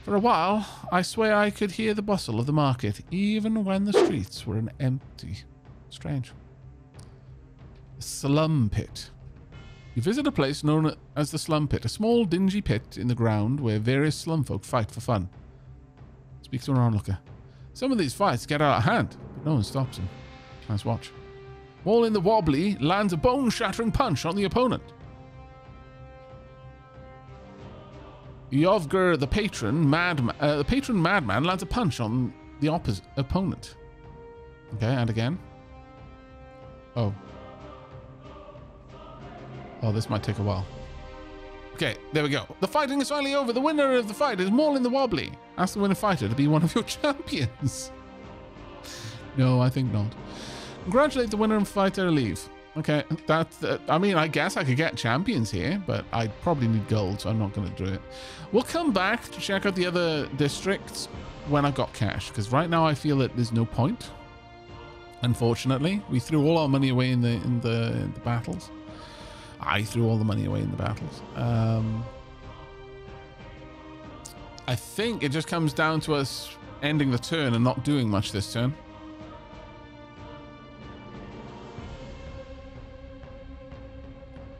For a while, I swear I could hear the bustle of the market, even when the streets were empty. Strange. The slum pit. You visit a place known as the slum pit, a small dingy pit in the ground where various slum folk fight for fun. Speak to an onlooker. Some of these fights get out of hand, but no one stops them. Nice watch. All in the wobbly lands a bone-shattering punch on the opponent. Yovger, the patron madman, lands a punch on the opposite opponent. Okay, and again. Oh, this might take a while. Okay, there we go. The fighting is finally over. The winner of the fight is Maul in the Wobbly. Ask the winning fighter to be one of your champions. No, I think not. Congratulate the winner and fighter leave. Okay, I mean, I guess I could get champions here, but I'd probably need gold, so I'm not going to do it. We'll come back to check out the other districts when I've got cash, because right now I feel that there's no point. Unfortunately, we threw all our money away in the battles. I threw all the money away in the battles. I think it just comes down to us ending the turn and not doing much this turn.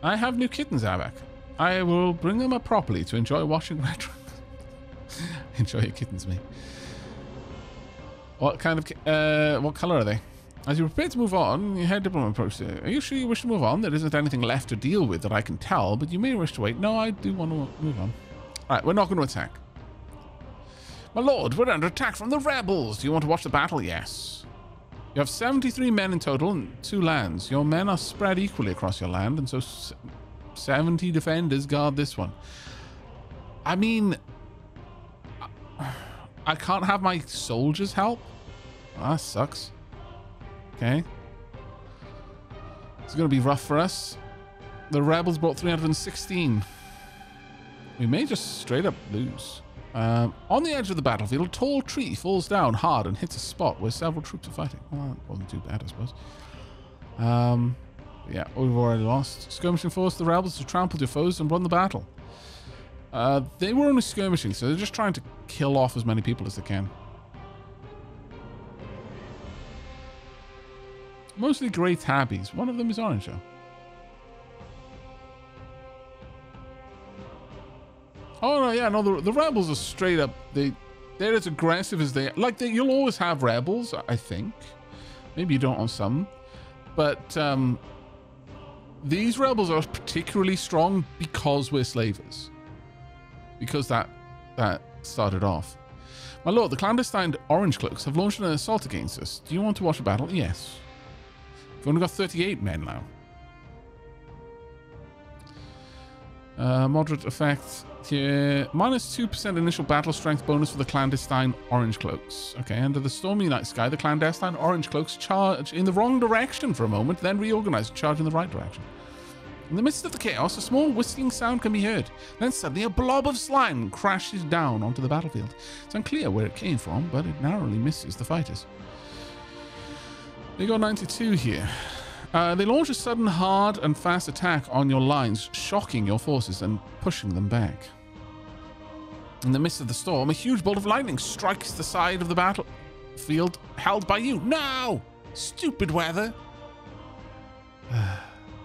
I have new kittens, Aavak. I will bring them up properly to enjoy watching retro. Enjoy your kittens, mate. What kind of... what colour are they? As you prepare to move on, you head diplomat approach. Are you sure you wish to move on? There isn't anything left to deal with that I can tell, but you may wish to wait. No, I do want to move on. Alright, we're not going to attack. My lord, we're under attack from the rebels. Do you want to watch the battle? Yes. You have 73 men in total and 2 lands. Your men are spread equally across your land, and so 70 defenders guard this one. I mean, I can't have my soldiers help? That sucks. Okay. It's going to be rough for us. The rebels brought 316. We may just straight up lose. On the edge of the battlefield, a tall tree falls down hard and hits a spot where several troops are fighting. Well, that wasn't too bad, I suppose. Yeah, we've already lost. Skirmishing force the rebels to trample your foes and run the battle. They were only skirmishing, so they're just trying to kill off as many people as they can. Mostly grey tabbies. One of them is orange, though. Oh, no, yeah, no, the rebels are straight up... They're as aggressive as they... Like, you'll always have rebels, I think. Maybe you don't on some. But, these rebels are particularly strong because we're slavers. Because that started off. My lord, the clandestine Orange Cloaks have launched an assault against us. Do you want to watch a battle? Yes. We've only got 38 men now. Moderate effect here. Minus 2% initial battle strength bonus for the clandestine Orange Cloaks. Okay, under the stormy night sky, the clandestine Orange Cloaks charge in the wrong direction for a moment, then reorganize and charge in the right direction. In the midst of the chaos, a small whistling sound can be heard. Then suddenly a blob of slime crashes down onto the battlefield. It's unclear where it came from, but it narrowly misses the fighters. They got 92 here. They launch a sudden, hard and fast attack on your lines, shocking your forces and pushing them back. In the midst of the storm, a huge bolt of lightning strikes the side of the battlefield held by you. No! Stupid weather!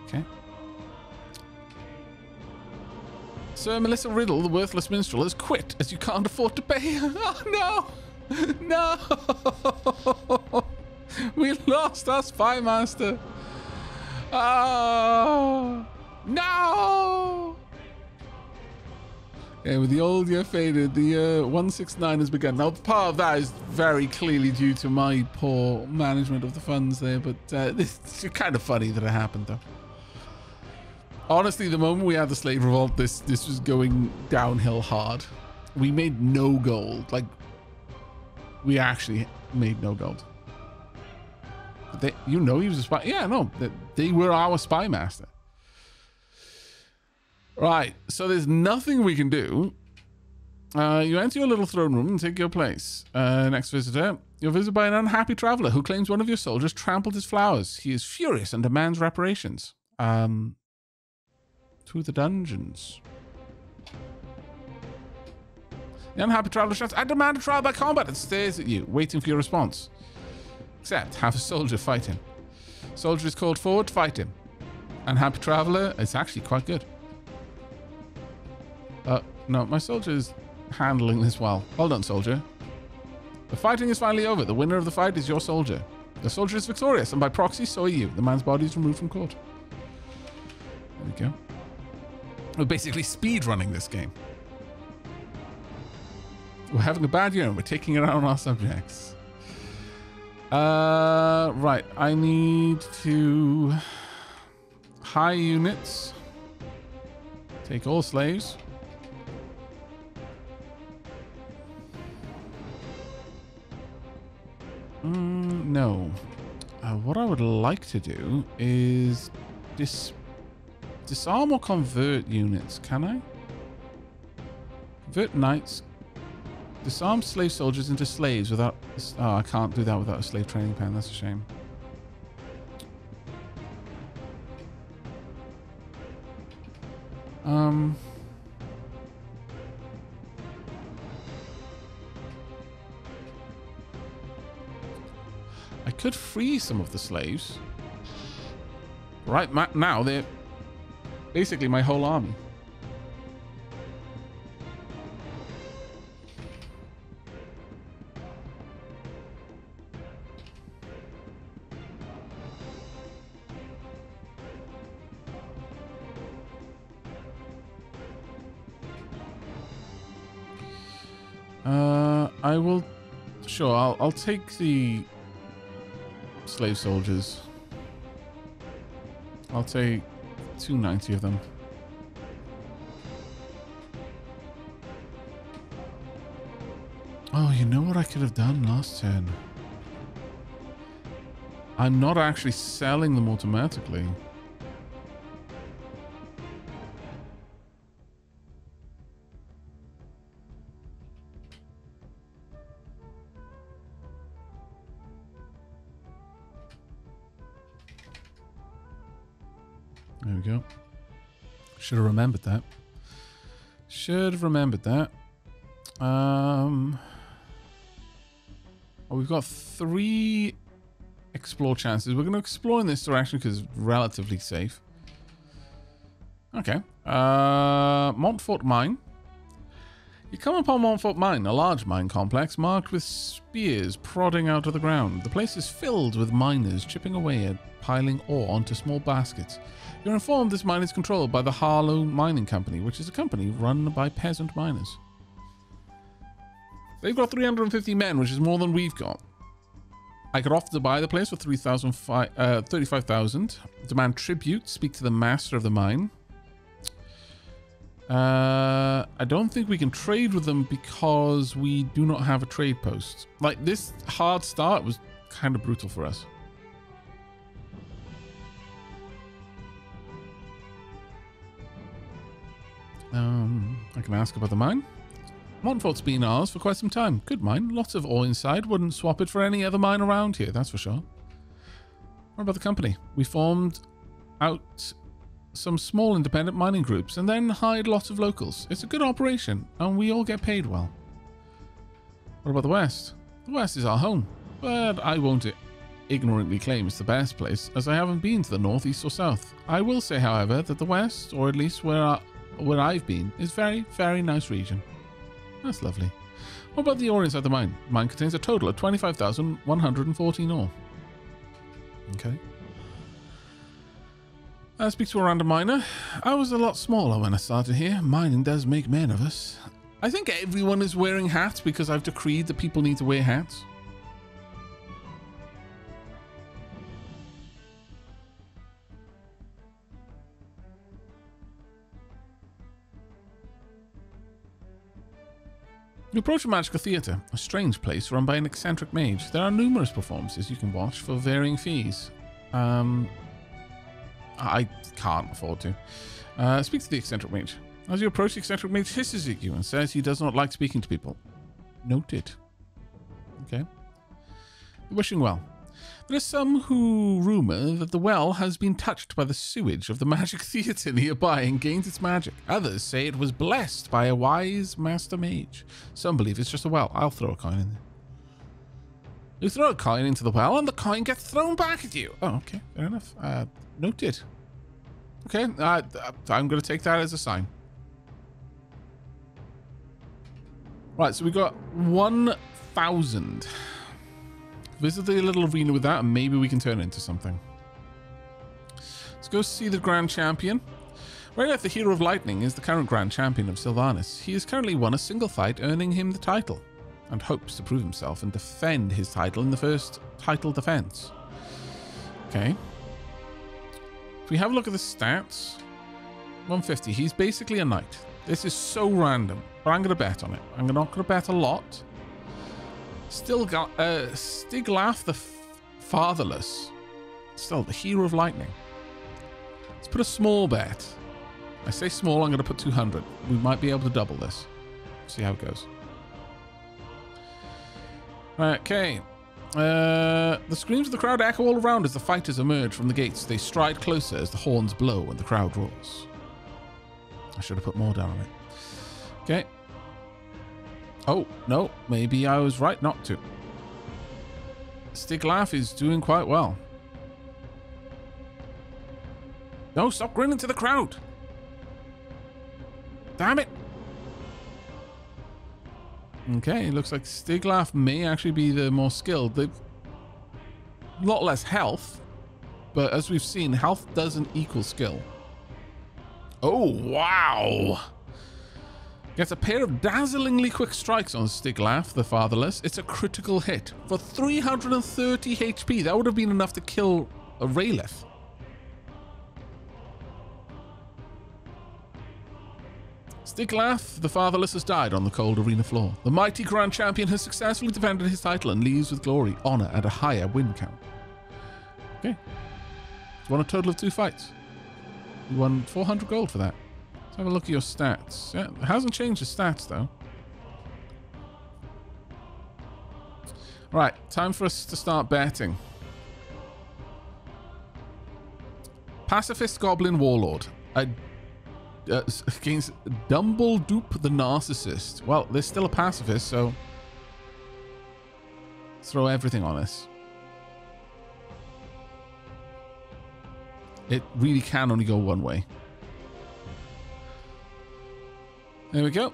Okay. Sir Melissa Riddle, the worthless minstrel, has quit as you can't afford to pay. Oh, no! No! We lost our spy master. Oh no! Okay, with the old year faded, the year 169 has begun. Now, part of that is very clearly due to my poor management of the funds there, but it's kind of funny that it happened, though. Honestly, the moment we had the slave revolt, this was going downhill hard. We made no gold. Like, we actually made no gold. You know he was a spy. Yeah, no, they were our spy master. Right, so there's nothing we can do. You enter your little throne room and take your place. Next visitor. You're visited by an unhappy traveler who claims one of your soldiers trampled his flowers. He is furious and demands reparations. To the dungeons. The unhappy traveler shouts, I demand a trial by combat, and stares at you, waiting for your response. Except, have a soldier fight him. Soldier is called forward, fight him. Unhappy traveler, it's actually quite good. No, my soldier is handling this well. Well done, soldier. The fighting is finally over. The winner of the fight is your soldier. The soldier is victorious, and by proxy, so are you. The man's body is removed from court. There we go. We're basically speed running this game. We're having a bad year and we're taking it out on our subjects. Right. I need to hire units. Take all slaves. No. What I would like to do is disarm or convert units. Can I? Convert knights. Disarm slave soldiers into slaves without... Oh, I can't do that without a slave training pen. That's a shame. I could free some of the slaves. Right now, they're basically my whole army. I will... Sure, I'll take the slave soldiers. I'll take 290 of them. Oh, you know what I could have done last turn? I'm not actually selling them automatically. There we go. Should have remembered that. Should have remembered that. Well, we've got 3 explore chances. We're going to explore in this direction because it's relatively safe. Okay. Montfort Mine. You come upon Montfort Mine, a large mine complex marked with spears prodding out of the ground. The place is filled with miners chipping away at piling ore onto small baskets. You're informed this mine is controlled by the Harlow Mining Company, which is a company run by peasant miners. They've got 350 men, which is more than we've got. I could offer to buy the place for 35,000. Demand tribute. Speak to the master of the mine. I don't think we can trade with them because we do not have a trade post. Like, this hard start was kind of brutal for us. I can ask about the mine. Montfort's been ours for quite some time. Good mine. Lots of ore inside. Wouldn't swap it for any other mine around here, that's for sure. What about the company? We formed out some small independent mining groups and then hired lots of locals. It's a good operation and we all get paid well. What about the West? The West is our home, but I won't ignorantly claim it's the best place as I haven't been to the North, East or South. I will say, however, that the West, or at least where I've been, is very, very nice region. That's lovely. What about the ore inside the mine? The mine contains a total of 25,114 ore. Okay. I speak to a random miner. I was a lot smaller when I started here. Mining does make men of us. I think everyone is wearing hats because I've decreed that people need to wear hats. You approach a magical theatre, a strange place run by an eccentric mage. There are numerous performances you can watch for varying fees. I can't afford to. Speak to the eccentric mage. As you approach, the eccentric mage hisses at you and says he does not like speaking to people. Noted. Okay. Wishing well. There are some who rumour that the well has been touched by the sewage of the magic theatre nearby and gained its magic. Others say it was blessed by a wise master mage. Some believe it's just a well. I'll throw a coin in there. You throw a coin into the well and the coin gets thrown back at you. Oh, okay. Fair enough. Noted. Okay. I'm going to take that as a sign. Right, so we got 1,000. Visit the little arena with that and maybe we can turn it into something. Let's go see the Grand Champion. Rayleth, the Hero of Lightning, is the current Grand Champion of Sylvanas. He has currently won a single fight, earning him the title, and hopes to prove himself and defend his title in the first title defense. Okay. If we have a look at the stats, 150. He's basically a knight. This is so random, but I'm going to bet on it. I'm not going to bet a lot. Stiglaf the Fatherless. Still, the Hero of Lightning. Let's put a small bet. I say small, I'm going to put 200. We might be able to double this. See how it goes. Okay. The screams of the crowd echo all around as the fighters emerge from the gates. They stride closer as the horns blow and the crowd roars. I should have put more down on it. Okay. Oh, no. Maybe I was right not to. Stiglaf is doing quite well. No, stop grinning to the crowd. Damn it. Okay, it looks like Stiglaf may actually be the more skilled. They've a lot less health, but as we've seen, health doesn't equal skill. Oh, wow. Gets a pair of dazzlingly quick strikes on Stiglaf, the Fatherless. It's a critical hit for 330 HP. That would have been enough to kill a Rayleth. Stiglaf, the Fatherless, has died on the cold arena floor. The mighty Grand Champion has successfully defended his title and leaves with glory, honor, and a higher win count. Okay. He's won a total of 2 fights. You won 400 gold for that. Let's have a look at your stats. Yeah, it hasn't changed his stats, though. Right, time for us to start betting. Pacifist Goblin Warlord. Against Dumbledoop the Narcissist. Well, there's still a pacifist, so throw everything on us. It really can only go one way. There we go.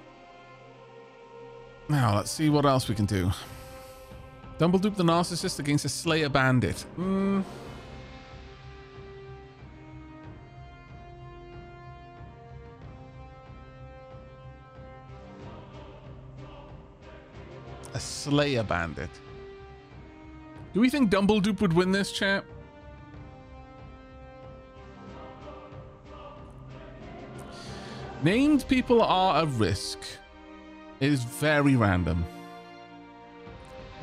Now, let's see what else we can do. Dumbledoop the Narcissist against a Slayer Bandit. A Slayer Bandit. Do we think Dumbledoop would win this, chat? Named people are a risk. It is very random.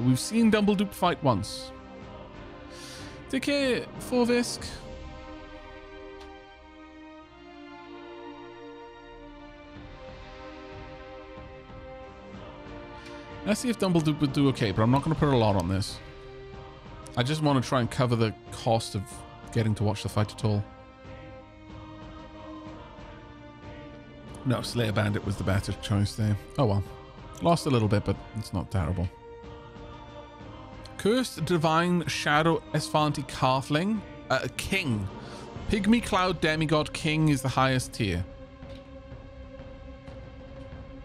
We've seen Dumbledoop fight once. Take care, Forvisk. Let's see if Dumbledoop would do okay, but I'm not going to put a lot on this. I just want to try and cover the cost of getting to watch the fight at all. No, Slayer Bandit was the better choice there. Oh well. Lost a little bit, but it's not terrible. Cursed Divine Shadow Esfanti Calfling. King. Pygmy Cloud Demigod King is the highest tier.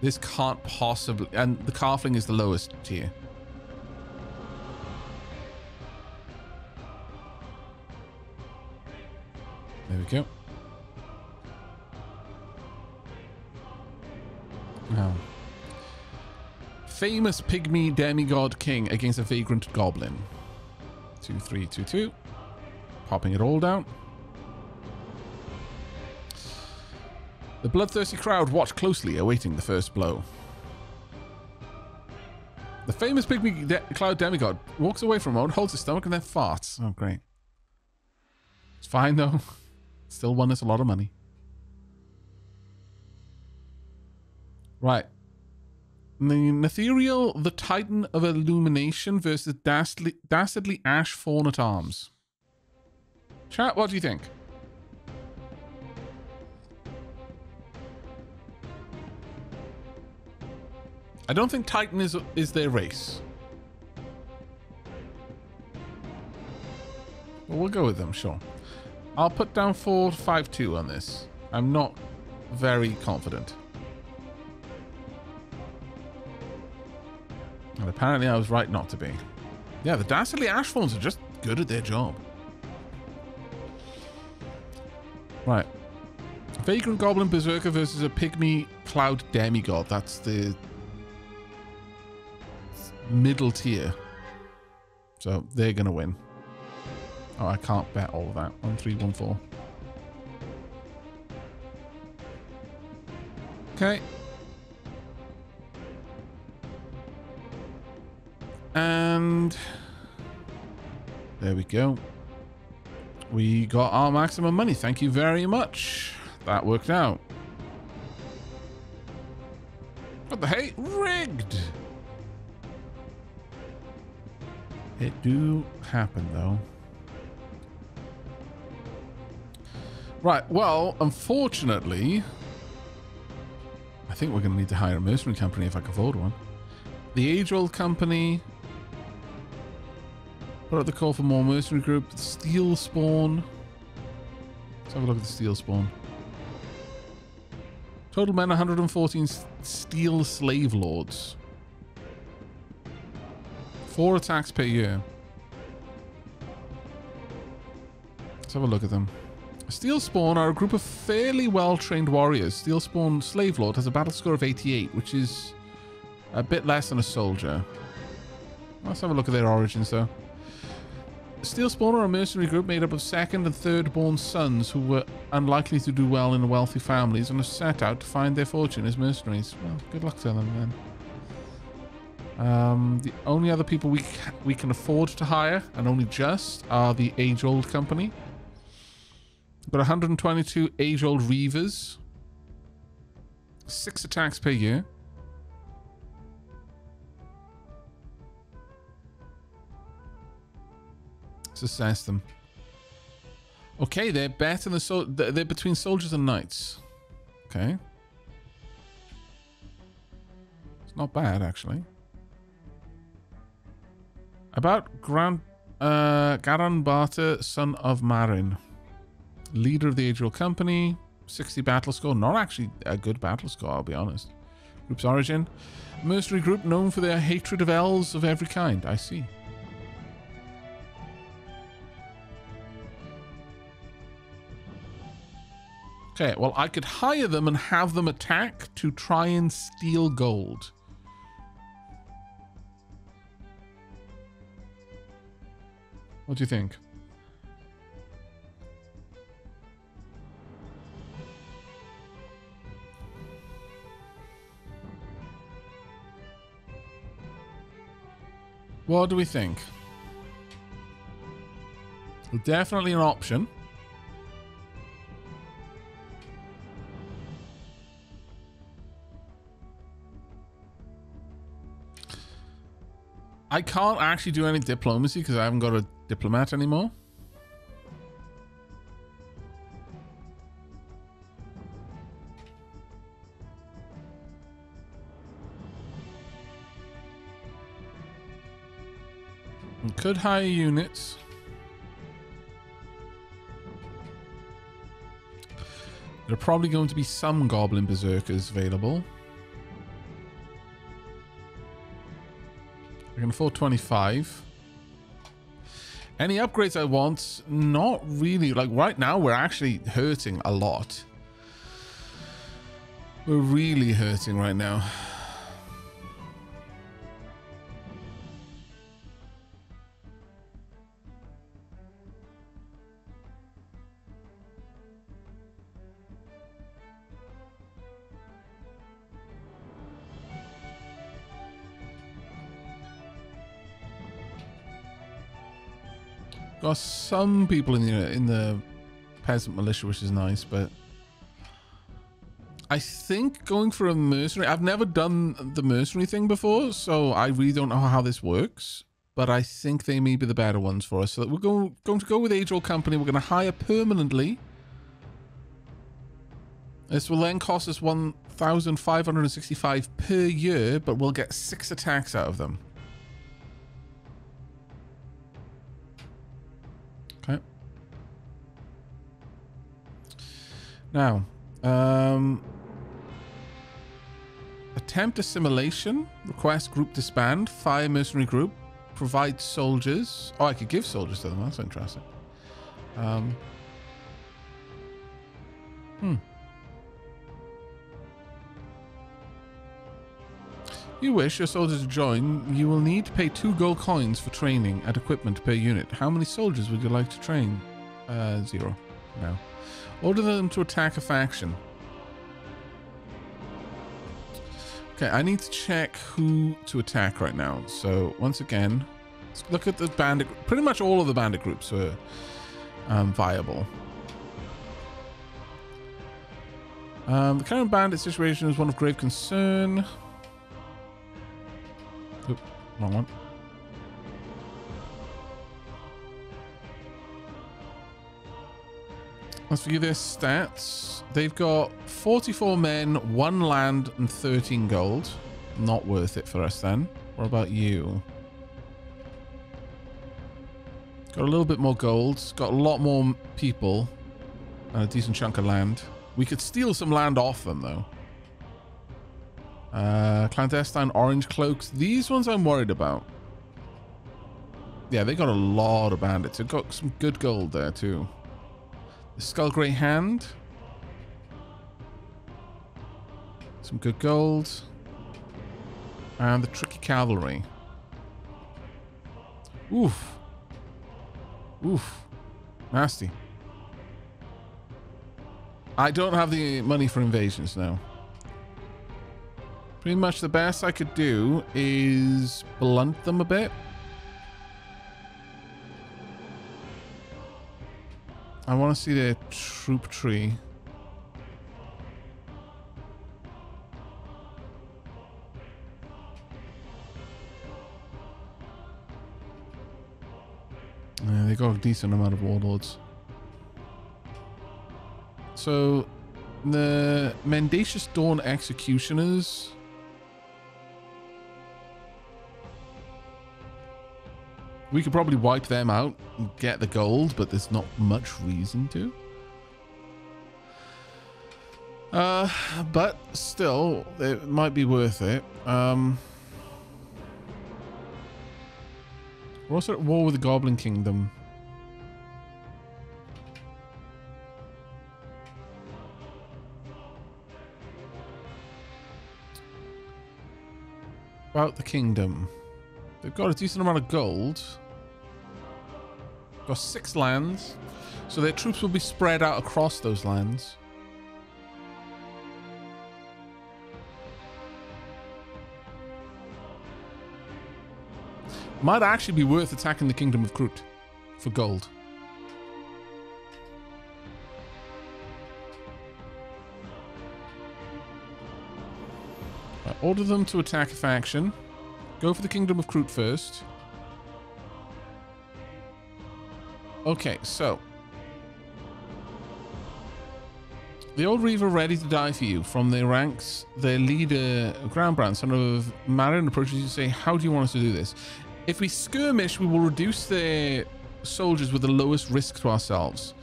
This can't possibly... And the Calfling is the lowest tier. There we go. Now, famous Pygmy Demigod King against a Vagrant Goblin. 2, 3, 2, 2. Popping it all down. The bloodthirsty crowd watch closely, awaiting the first blow. The famous Pygmy Cloud Demigod walks away for a moment, holds his stomach, and then farts. Oh, great. It's fine, though. Still won us a lot of money. Right. Netheriel, the Titan of Illumination versus Dastardly Ash Fawn at Arms. Chat, what do you think? I don't think Titan is their race. But we'll go with them, sure. I'll put down 452 on this. I'm not very confident. And apparently I was right not to be. Yeah, the Dastardly Ashfawns are just good at their job. Right. Vagrant Goblin Berserker versus a Pygmy Cloud Demigod. That's the middle tier. So they're going to win. Oh, I can't bet all of that. 1, 3, 1, 4. Okay. And there we go. We got our maximum money. Thank you very much. That worked out. What the hey? Rigged! It do happen, though. Right, well, unfortunately, I think we're going to need to hire a mercenary company if I can afford one. The age-old company. Put out the call for more mercenary group. Steel Spawn. Let's have a look at the Steel Spawn. Total men 114 steel slave lords. 4 attacks per year. Let's have a look at them. Steel Spawn are a group of fairly well-trained warriors. Steel Spawn Slave Lord has a battle score of 88, which is a bit less than a soldier. Let's have a look at their origins, though. Steel Spawn are a mercenary group made up of second and third born sons who were unlikely to do well in wealthy families and have set out to find their fortune as mercenaries. Well, good luck to them, then. The only other people we can afford to hire, and only just, are the age-old company. We've got 122 age-old reavers. 6 attacks per year. Let's assess them. Okay, they're better than they're between soldiers and knights. Okay. It's not bad, actually. About Garan Barter, son of Marin. Leader of the age-old company. 60 battle score. Not actually a good battle score, I'll be honest. Group's origin. Mercenary group known for their hatred of elves of every kind. I see. Okay, well, I could hire them and have them attack to try and steal gold. What do you think? What do we think? Definitely an option. I can't actually do any diplomacy because I haven't got a diplomat anymore. We could hire units. There are probably going to be some goblin berserkers available. I can afford 25. Any upgrades I want? Not really. Like right now, we're actually hurting a lot. We're really hurting right now. Got some people in the peasant militia, which is nice, but I think going for a mercenary... I've never done the mercenary thing before, so I really don't know how this works. But I think they may be the better ones for us. So that we're going to go with Age Old Company. We're going to hire permanently. This will then cost us 1,565 per year, but we'll get 6 attacks out of them. Okay. Now, attempt assimilation, request group disband, fire mercenary group, provide soldiers. Oh, I could give soldiers to them. That's interesting. If you wish your soldiers to join, you will need to pay 2 gold coins for training and equipment per unit. How many soldiers would you like to train? 0. No. Order them to attack a faction. Okay, I need to check who to attack right now. So, once again, let's look at the bandit... Pretty much all of the bandit groups are viable. The current bandit situation is one of grave concern. Oop, wrong one. Let's view their stats. They've got 44 men, 1 land, and 13 gold. Not worth it for us then. What about you? Got a little bit more gold. Got a lot more people. And a decent chunk of land. We could steal some land off them, though. Clandestine orange cloaks. These ones I'm worried about. Yeah, they got a lot of bandits. They've got some good gold there, too. The Skullgrey Hand. Some good gold. And the Tricky Cavalry. Oof. Oof. Nasty. I don't have the money for invasions now. Pretty much the best I could do is blunt them a bit. I want to see their troop tree. Yeah, they got a decent amount of warlords. So, the Mendacious Dawn Executioners. We could probably wipe them out and get the gold, but there's not much reason to. But still, it might be worth it. We're also at war with the Goblin Kingdom. About the kingdom. They've got a decent amount of gold. Got 6 lands. So their troops will be spread out across those lands. Might actually be worth attacking the Kingdom of Kroot for gold. Right, order them to attack a faction. Go for the Kingdom of Kroot first. Okay, so. The old Reaver ready to die for you. From their ranks, their leader, Groundbrand, son of Marin, approaches you and say, how do you want us to do this? If we skirmish, we will reduce their soldiers with the lowest risk to ourselves.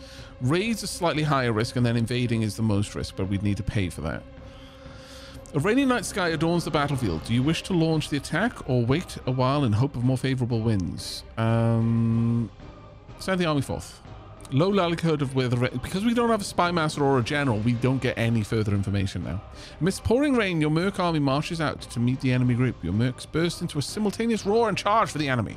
Raids are slightly higher risk, and then invading is the most risk, but we'd need to pay for that. A rainy night sky adorns the battlefield. Do you wish to launch the attack or wait a while in hope of more favorable winds? Send the army forth. Low likelihood of whether... Because we don't have a spy master or a general, we don't get any further information now. Amidst pouring rain, your merc army marches out to meet the enemy group. Your mercs burst into a simultaneous roar and charge for the enemy.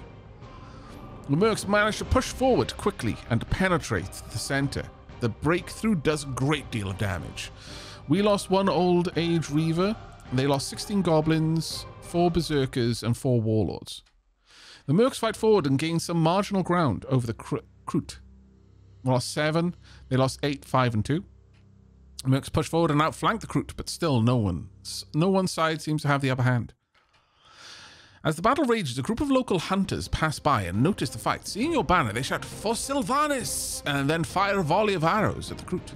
The mercs manage to push forward quickly and penetrate the center. The breakthrough does a great deal of damage. We lost 1 old age Reaver. They lost 16 goblins, 4 berserkers, and 4 warlords. The mercs fight forward and gain some marginal ground over the Kroot. We lost 7. They lost 8, 5, and 2. Mercs push forward and outflank the Kroot, but still no one side seems to have the upper hand. As the battle rages, a group of local hunters pass by and notice the fight. Seeing your banner, they shout, "For Sylvanas!" and then fire a volley of arrows at the Kroot.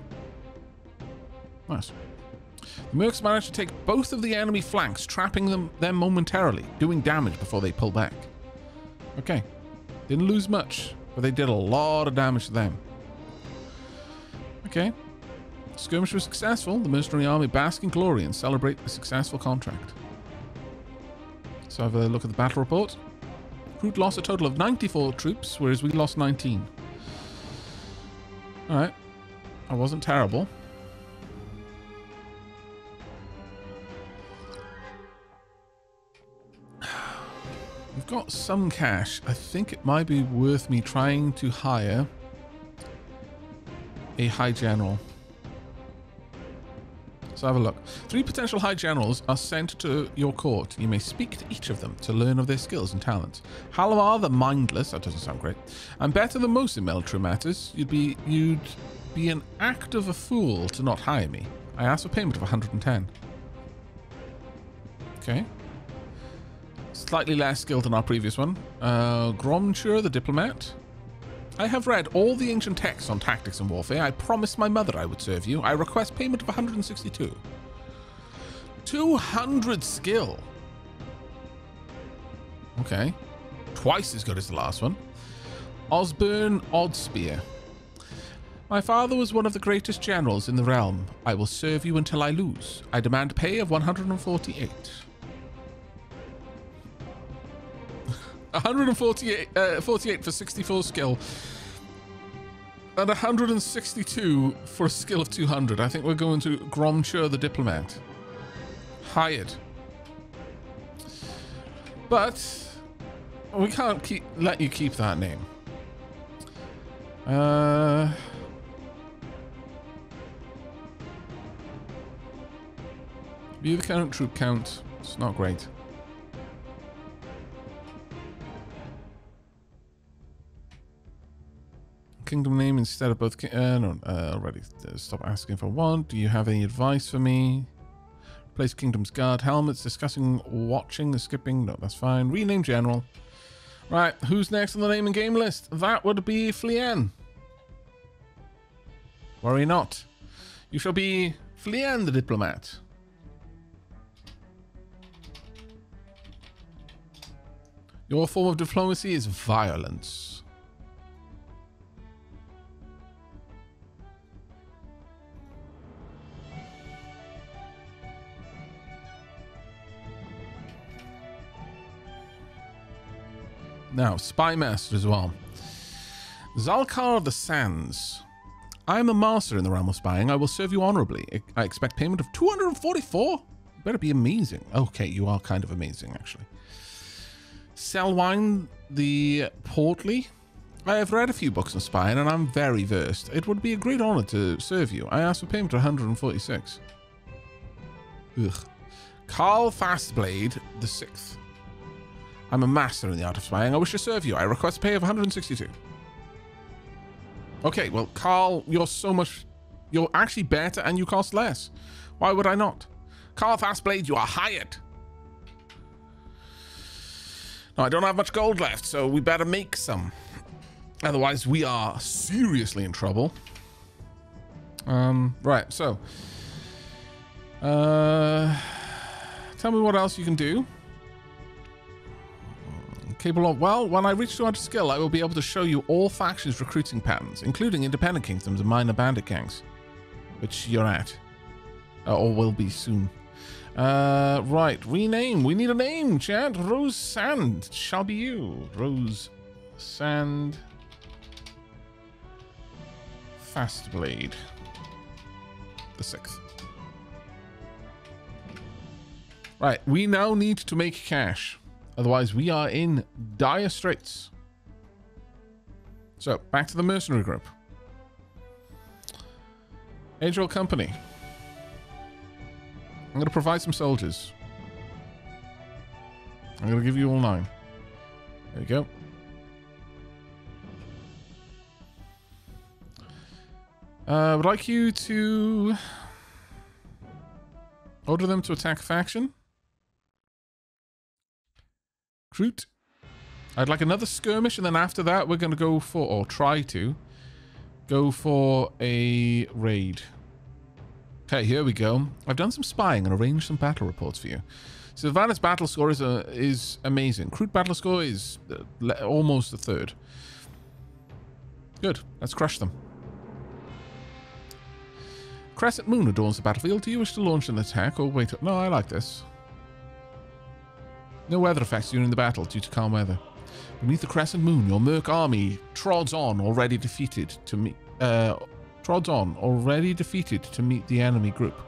Nice. The Mercs manage to take both of the enemy flanks, trapping them momentarily, doing damage before they pull back. Okay. Didn't lose much, but they did a lot of damage to them. Okay. Skirmish was successful. The mercenary army bask in glory and celebrate a successful contract. So have a look at the battle report. Kroot lost a total of 94 troops, whereas we lost 19. Alright. I wasn't terrible. We've got some cash. I think it might be worth me trying to hire a high general. So have a look. 3 potential high generals are sent to your court. You may speak to each of them to learn of their skills and talents. Halamar the Mindless, that doesn't sound great. I'm better than most in military matters. You'd be an act of a fool to not hire me. I ask for payment of 110. Okay. Slightly less skilled than our previous one. Gromchur the Diplomat. I have read all the ancient texts on tactics and warfare. I promised my mother I would serve you. I request payment of 162. 200 skill. Okay. Twice as good as the last one. Osborne Oddspear. My father was one of the greatest generals in the realm. I will serve you until I lose. I demand pay of 148. 148 for 64 skill. And 162 for a skill of 200. I think we're going to Gromchur the Diplomat. Hired. But we can't let you keep that name. View the current troop count. It's not great. Kingdom name instead of both. No, already. Stop asking for one. Do you have any advice for me? Place Kingdom's Guard helmets. Discussing watching the skipping. No, that's fine. Rename general. Right. Who's next on the name and game list? That would be Flien. Worry not. You shall be Flien the Diplomat. Your form of diplomacy is violence. Now, Spy Master as well. Zalkar of the Sands. I am a master in the realm of spying. I will serve you honorably. I expect payment of 244. Better be amazing. Okay, you are kind of amazing, actually. Selwyn the Portly. I have read a few books on spying, and I'm very versed. It would be a great honor to serve you. I ask for payment of 146. Ugh. Carl Fastblade the 6th. I'm a master in the art of spying. I wish to serve you. I request a pay of 162. Okay, well, Carl, you're actually better and you cost less. Why would I not? Carl Fastblade, you are hired. Now, I don't have much gold left, so we better make some. Otherwise, we are seriously in trouble. Right, so. Tell me what else you can do. Capable of, well, when I reach 200 skill, I will be able to show you all factions' recruiting patterns, including independent kingdoms and minor bandit gangs, which you're at, or will be soon. Right, rename. We need a name, chat. Rose Sand shall be you. Rose Sand Fastblade the 6th. Right, we now need to make cash. Otherwise, we are in dire straits. So, back to the mercenary group. Age-old company. I'm going to provide some soldiers. I'm going to give you all 9. There you go. I would like you to Order them to attack faction. Recruit. I'd like another skirmish, and then after that, we're going to go for, or try to, go for a raid. Okay, here we go. I've done some spying and arranged some battle reports for you. So Savannah's battle score is amazing. Recruit battle score is almost a third. Good. Let's crush them. Crescent Moon adorns the battlefield. Do you wish to launch an attack or wait? No, I like this. No weather effects during the battle due to calm weather. Beneath the Crescent Moon, your Merc army trods on, already defeated to meet the enemy group.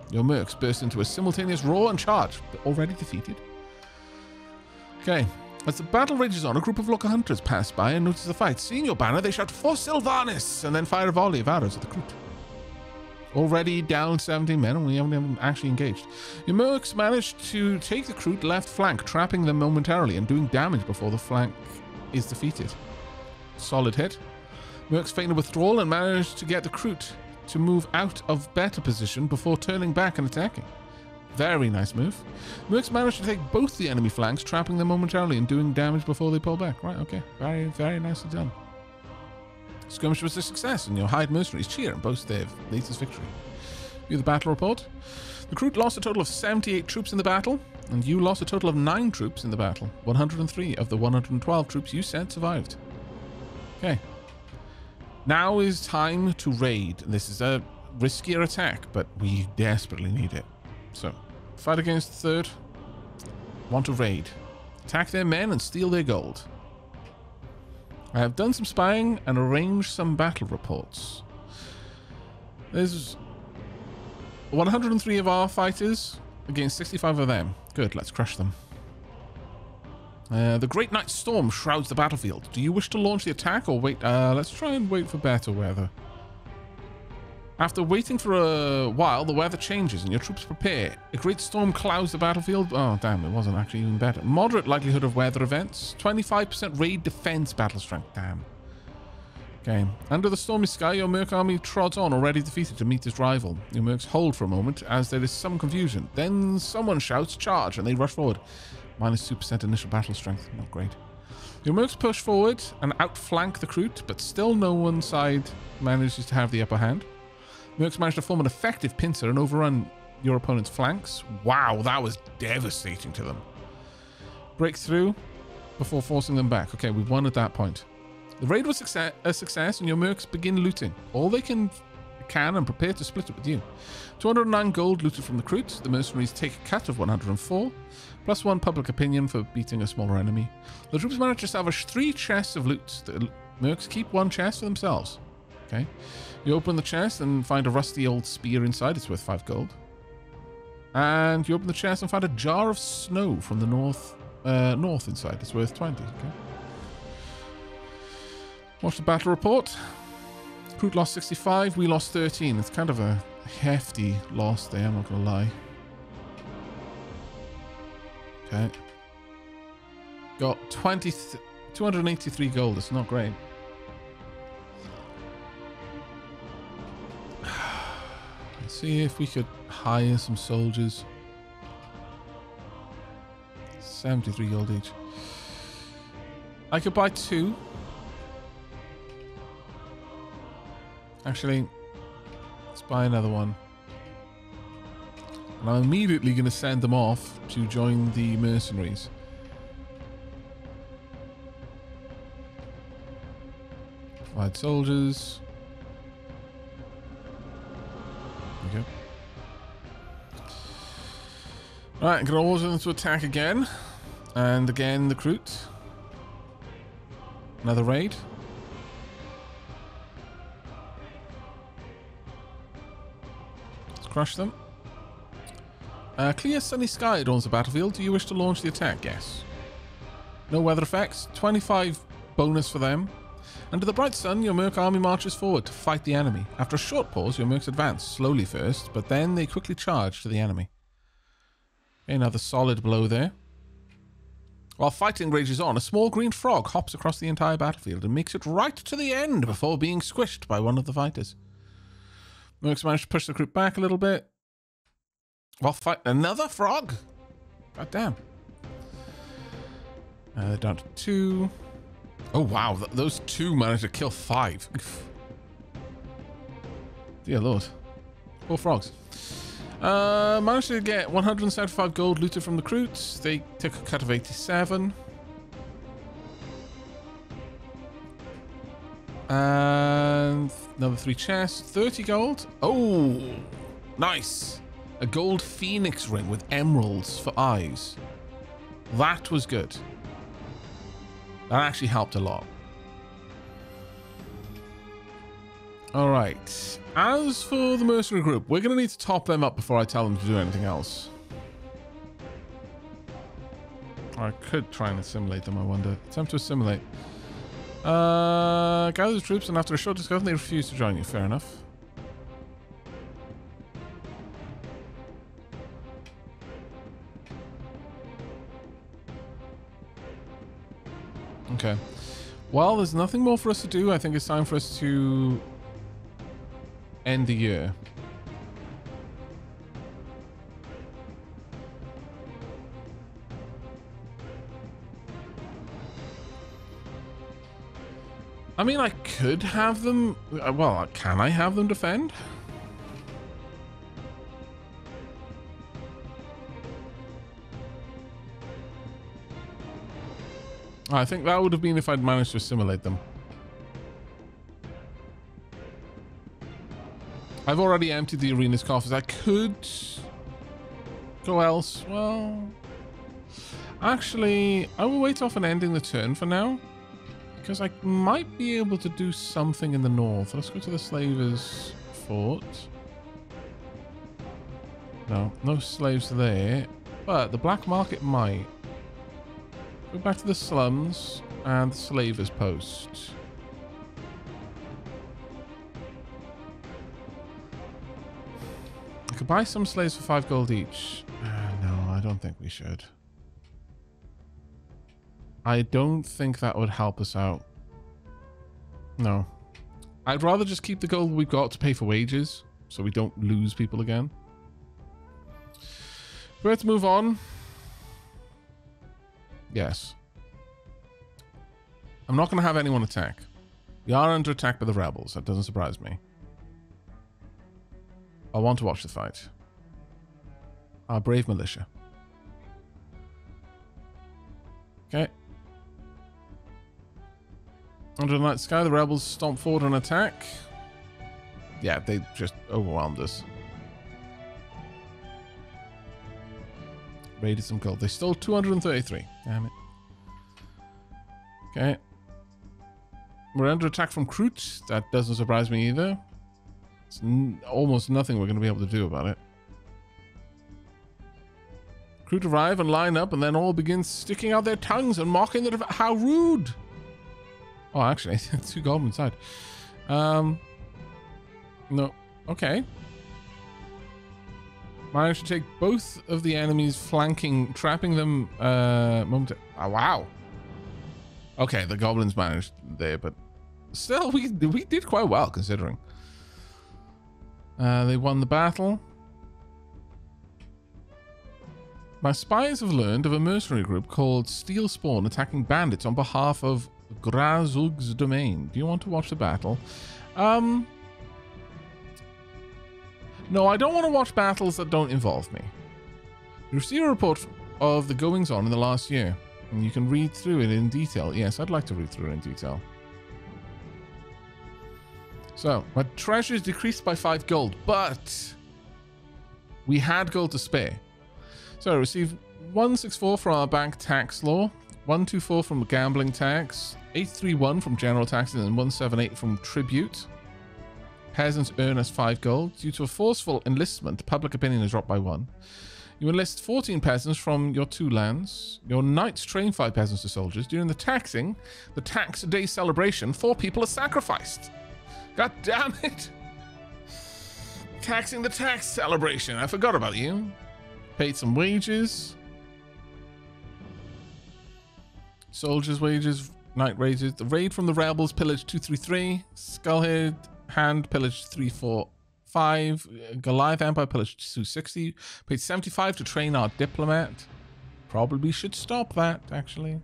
Your Mercs burst into a simultaneous roar and charge. They're already defeated. Okay. As the battle rages on, a group of local hunters pass by and notice the fight. Seeing your banner, they shout, "For Sylvanas!" and then fire a volley of arrows at the recruit. Already down 17 men, and we haven't even actually engaged. Your Mercs managed to take the recruit left flank, trapping them momentarily and doing damage before the flank is defeated. Solid hit. Mercs feigned a withdrawal and managed to get the recruit to move out of better position before turning back and attacking. Very nice move. Mercs managed to take both the enemy flanks, trapping them momentarily and doing damage before they pull back. Right, okay. Very, very nicely done. Skirmish was a success, and your Hyde mercenaries cheer and boast their latest victory. View the battle report. The recruit lost a total of 78 troops in the battle, and you lost a total of 9 troops in the battle. 103 of the 112 troops you sent survived. Okay. Now is time to raid. This is a riskier attack, but we desperately need it. So, fight against the third. Want to raid. Attack their men and steal their gold. I have done some spying and arranged some battle reports. There's 103 of our fighters against 65 of them. Good, let's crush them. The Great Night Storm shrouds the battlefield. Do you wish to launch the attack or wait? Let's try and wait for better weather. After waiting for a while, the weather changes and your troops prepare. A great storm clouds the battlefield. Oh, damn, it wasn't actually even better. Moderate likelihood of weather events. 25% raid defense battle strength. Damn. Okay. Under the stormy sky, your Merc army trods on, already defeated, to meet its rival. Your Mercs hold for a moment as there is some confusion. Then someone shouts, "Charge," and they rush forward. Minus 2% initial battle strength. Not great. Your Mercs push forward and outflank the recruit, but still no one side manages to have the upper hand. Mercs managed to form an effective pincer and overrun your opponent's flanks. Wow, that was devastating to them. Break through before forcing them back. Okay, we won at that point. The raid was a success, and your Mercs begin looting. All they can and prepare to split it with you. 209 gold looted from the recruit. The mercenaries take a cut of 104, plus 1 public opinion for beating a smaller enemy. The troops managed to salvage 3 chests of loot. The Mercs keep 1 chest for themselves. Okay. You open the chest and find a rusty old spear inside. It's worth 5 gold. And you open the chest and find a jar of snow from the north inside. It's worth 20. Okay. Watch the battle report. Recruit lost 65. We lost 13. It's kind of a hefty loss there, I'm not going to lie. Okay. Got 283 gold. It's not great. See if we could hire some soldiers. 73 gold each. I could buy 2. Actually, let's buy another one. And I'm immediately going to send them off to join the mercenaries. Provide soldiers. Okay. Alright, gonna order them to attack again. And again, the recruit. Another raid. Let's crush them. Clear sunny sky adorns the battlefield. Do you wish to launch the attack? Yes. No weather effects. 25 bonus for them. Under the bright sun, your Merc army marches forward to fight the enemy. After a short pause, your Mercs advance, slowly first, but then they quickly charge to the enemy. Okay, another solid blow there. While fighting rages on, a small green frog hops across the entire battlefield and makes it right to the end before being squished by one of the fighters. Mercs manage to push the recruit back a little bit. Well, fight another frog. God damn. They're down to 2. Oh, wow. Those 2 managed to kill 5. Dear Lord. Poor frogs. Managed to get 175 gold looted from the recruits. They took a cut of 87. And another 3 chests. 30 gold. Oh, nice. A gold phoenix ring with emeralds for eyes. That was good. That actually helped a lot. All right. As for the mercenary group, we're going to need to top them up before I tell them to do anything else. I could try and assimilate them, I wonder. Attempt to assimilate. Gather the troops, and after a short discussion, they refuse to join you. Fair enough. Okay. Well, there's nothing more for us to do. I think it's time for us to end the year. I mean, I could have them... Well, can I have them defend? I think that would have been if I'd managed to assimilate them. I've already emptied the arena's coffers. I could go else. Well, actually, I will wait off on ending the turn for now, because I might be able to do something in the north. Let's go to the slavers' fort. No, no slaves there, but the black market might. Go back to the slums and the slavers' post. I could buy some slaves for 5 gold each. No, I don't think we should. I don't think that would help us out. No. I'd rather just keep the gold we've got to pay for wages, so we don't lose people again. Let's move on. Yes. I'm not going to have anyone attack. We are under attack by the rebels. That doesn't surprise me. I want to watch the fight. Our brave militia. Okay. Under the night sky, the rebels stomp forward and attack. Yeah, they just overwhelmed us. Raided some gold. They stole 233. Damn it. Okay. We're under attack from Kroot. That doesn't surprise me either. It's almost nothing we're going to be able to do about it. Kroot arrive and line up and then all begin sticking out their tongues and mocking the... How rude! Oh, actually, 2 goblins inside. No. Okay. Managed to take both of the enemies flanking, trapping them oh, wow. Okay, the goblins managed there, but still, we did quite well considering. They won the battle. My spies have learned of a mercenary group called Steel Spawn attacking bandits on behalf of Grazug's domain. Do you want to watch the battle? No, I don't want to watch battles that don't involve me. You receive a report of the goings-on in the last year, and you can read through it in detail. Yes, I'd like to read through it in detail. So, my treasure is decreased by 5 gold, but we had gold to spare. So, I received 164 from our bank tax law, 124 from gambling tax, 831 from general taxes, and 178 from tribute. Peasants earn us 5 gold. Due to a forceful enlistment, public opinion is dropped by 1. You enlist 14 peasants from your 2 lands. Your knights train 5 peasants to soldiers. During the tax day celebration, 4 people are sacrificed. God damn it. Taxing the tax celebration. I forgot about you. Paid some wages. Soldiers' wages, knight wages. The raid from the rebels pillaged 233. Skullhead hand pillaged 344. 5. Goliath Empire pillaged 260. Paid 75 to train our diplomat. Probably should stop that, actually.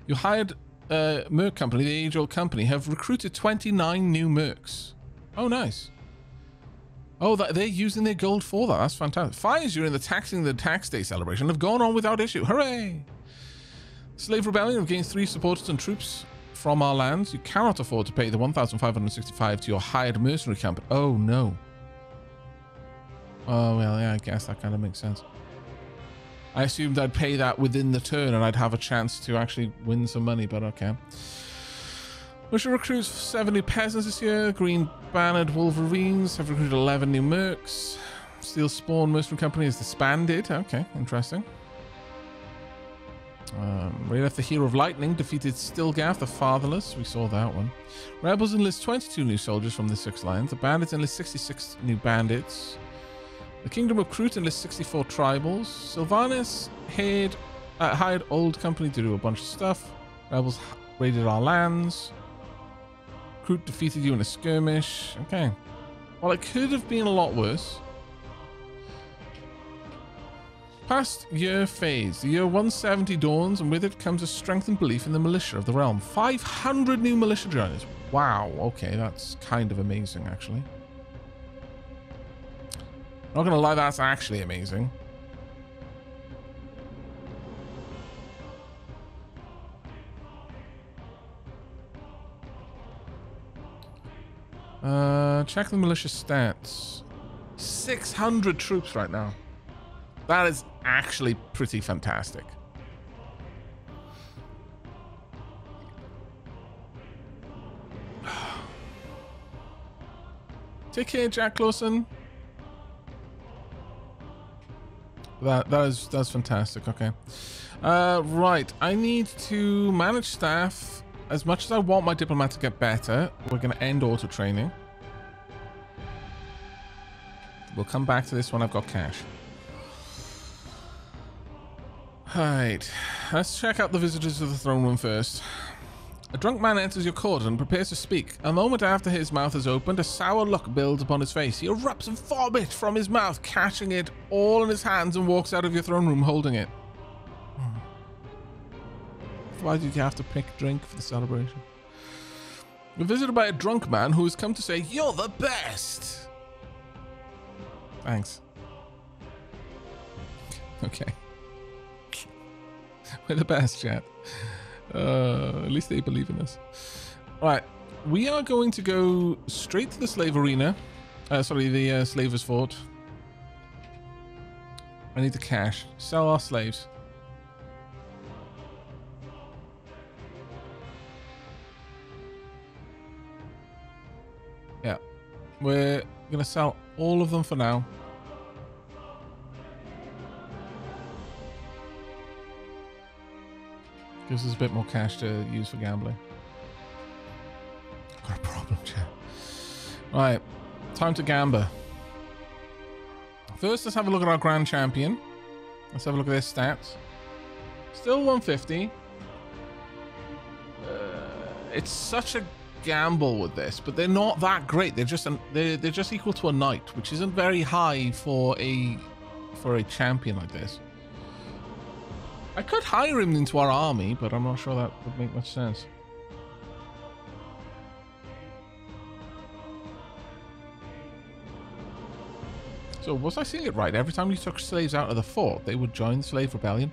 You hired Merc Company, the age-old company, have recruited 29 new mercs. Oh, nice. Oh, they're using their gold for that. That's fantastic. Fires during the taxing the tax day celebration have gone on without issue. Hooray! Slave Rebellion have gained 3 supporters and troops from our lands. You cannot afford to pay the 1,565 to your hired mercenary company. Oh, no. Oh, well, yeah, I guess that kind of makes sense. I assumed I'd pay that within the turn and I'd have a chance to actually win some money, but okay. We should recruit 70 peasants this year. Green Bannered Wolverines have recruited 11 new mercs. Steel Spawn Mercenary Company is disbanded. Okay, interesting. Raeleth, the Hero of Lightning, defeated Stilgath, the Fatherless. We saw that one. Rebels enlist 22 new soldiers from the 6 lines. The Bandits enlist 66 new bandits. The Kingdom of Kroot enlists 64 tribals. Sylvanas hired Old Company to do a bunch of stuff. Rebels raided our lands. Kroot defeated you in a skirmish. Okay. Well, it could have been a lot worse. Past year phase. The year 170 dawns, and with it comes a strengthened belief in the militia of the realm. 500 new militia joiners. Wow. Okay, that's kind of amazing, actually. Not gonna lie, that's actually amazing. Check the militia stats. 600 troops right now. That is actually pretty fantastic. Take care, Jack Clawson. That's fantastic. Okay. Right. I need to manage staff. As much as I want my diplomat to get better, we're going to end auto training. We'll come back to this when I've got cash. Alright. Let's check out the visitors to the throne room first. A drunk man enters your court and prepares to speak. A moment after his mouth is opened, a sour look builds upon his face. He erupts and vomit from his mouth, catching it all in his hands, and walks out of your throne room holding it. Why did you have to pick drink for the celebration? We're visited by a drunk man who has come to say, "You're the best!" Thanks. Okay. We're the best, chat. At least they believe in us. Right. We are going to go straight to the slave arena. Sorry, the slavers' fort. I need the cash. Sell our slaves. Yeah. We're going to sell all of them for now. Gives us a bit more cash to use for gambling. Got a problem, chat. Right. Time to gamble. First, let's have a look at our Grand Champion. Let's have a look at their stats. Still 150. It's such a gamble with this, but they're not that great. They're just equal to a knight, which isn't very high for a champion like this. I could hire him into our army, but I'm not sure that would make much sense. So was I seeing it right? Every time you took slaves out of the fort, they would join the slave rebellion?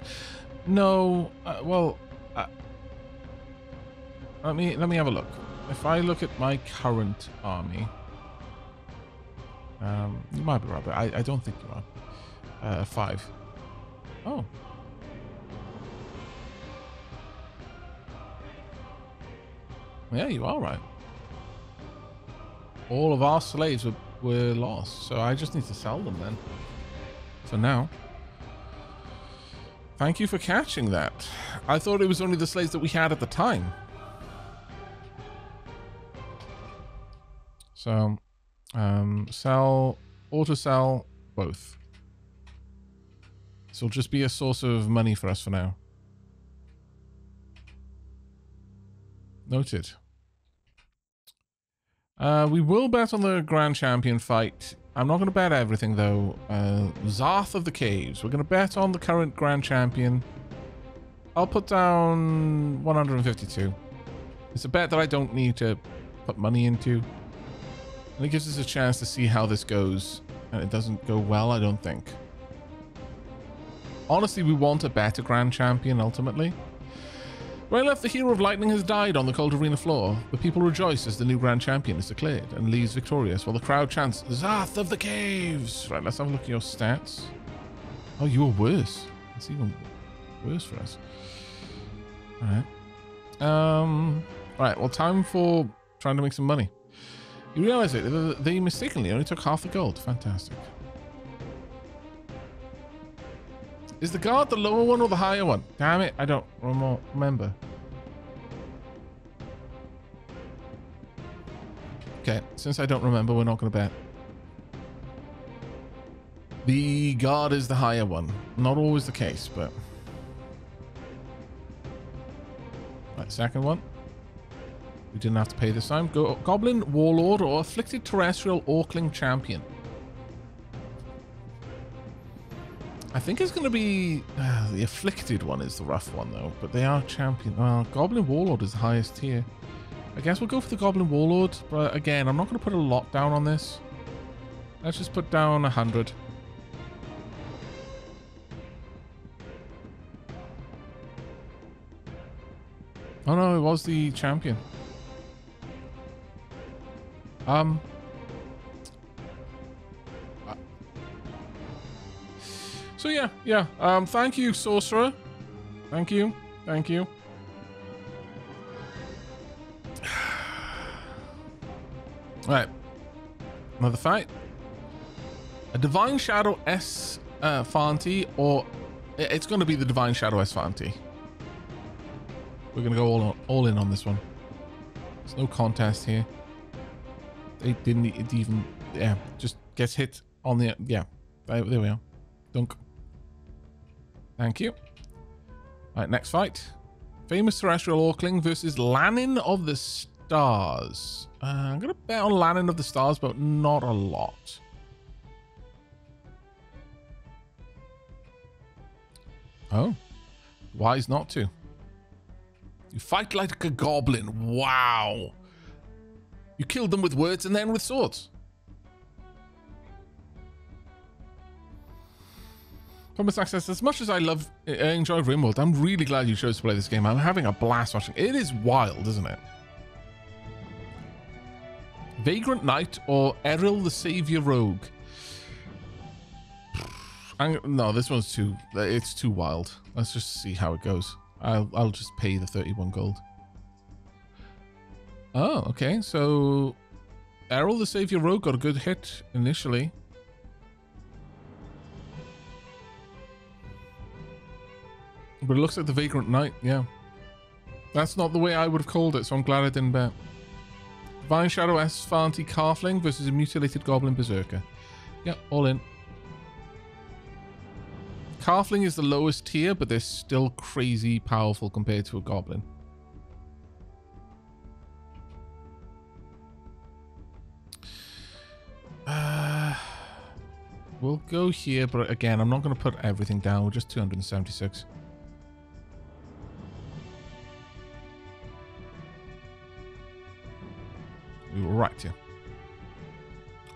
No. Let me have a look. If I look at my current army, you might be right, but I don't think you are. 5. Oh. Yeah, you are right. All of our slaves were lost, so I just need to sell them then. For now. Thank you for catching that. I thought it was only the slaves that we had at the time. So, sell, auto sell, both. This will just be a source of money for us for now. Noted. We will bet on the Grand Champion fight. I'm not going to bet everything, though. Zarth of the Caves. We're going to bet on the current Grand Champion. I'll put down 152. It's a bet that I don't need to put money into. And it gives us a chance to see how this goes. And it doesn't go well, I don't think. Honestly, we want a better Grand Champion, ultimately. Where I left, the hero of lightning has died on the cold arena floor. The people rejoice as the new Grand Champion is declared and leaves victorious, while the crowd chants, Zarth of the Caves! Right, let's have a look at your stats. Oh, you are worse. It's even worse for us. Alright. Right, well, time for trying to make some money. You realize it, they mistakenly only took half the gold. Fantastic. Is the guard the lower one or the higher one? Damn it, I don't remember. Okay, since I don't remember, we're not going to bet. The guard is the higher one. Not always the case, but... Right, second one. We didn't have to pay this time. Go Goblin Warlord or Afflicted Terrestrial Orkling Champion. I think it's going to be... the Afflicted one is the rough one, though. But they are champion. Goblin Warlord is the highest tier. I guess we'll go for the Goblin Warlord. But again, I'm not going to put a lot down on this. Let's just put down 100. Oh no, it was the champion. So yeah. Thank you, Sorcerer. Thank you. Right. Another fight. A Divine Shadow S Fanti, or it's going to be the Divine Shadow S Fanti. We're going to go all in on this one. There's no contest here. They didn't even... Yeah, just gets hit on the... Yeah, there we are. Dunk. Thank you. Alright, next fight. Famous Terrestrial Orkling versus Lannin of the Stars. I'm going to bet on Lannin of the Stars, but not a lot. Oh. Wise not to. You fight like a goblin. Wow. You killed them with words and then with swords. Thomas Access, as much as I enjoy Rimworld, I'm really glad you chose to play this game. I'm having a blast watching. It is wild, isn't it? Vagrant Knight or Errol the Savior Rogue? No, this one's it's too wild. Let's just see how it goes. I'll just pay the 31 gold. Oh, okay. So Errol the Savior Rogue got a good hit initially. But it looks like the Vagrant Knight, yeah. That's not the way I would have called it, so I'm glad I didn't bet. Divine Shadow S Fanti Carfling versus a Mutilated Goblin Berserker. Yeah, all in. Carfling is the lowest tier, but they're still crazy powerful compared to a Goblin. We'll go here, but again, I'm not going to put everything down. We're just 276. We were right here.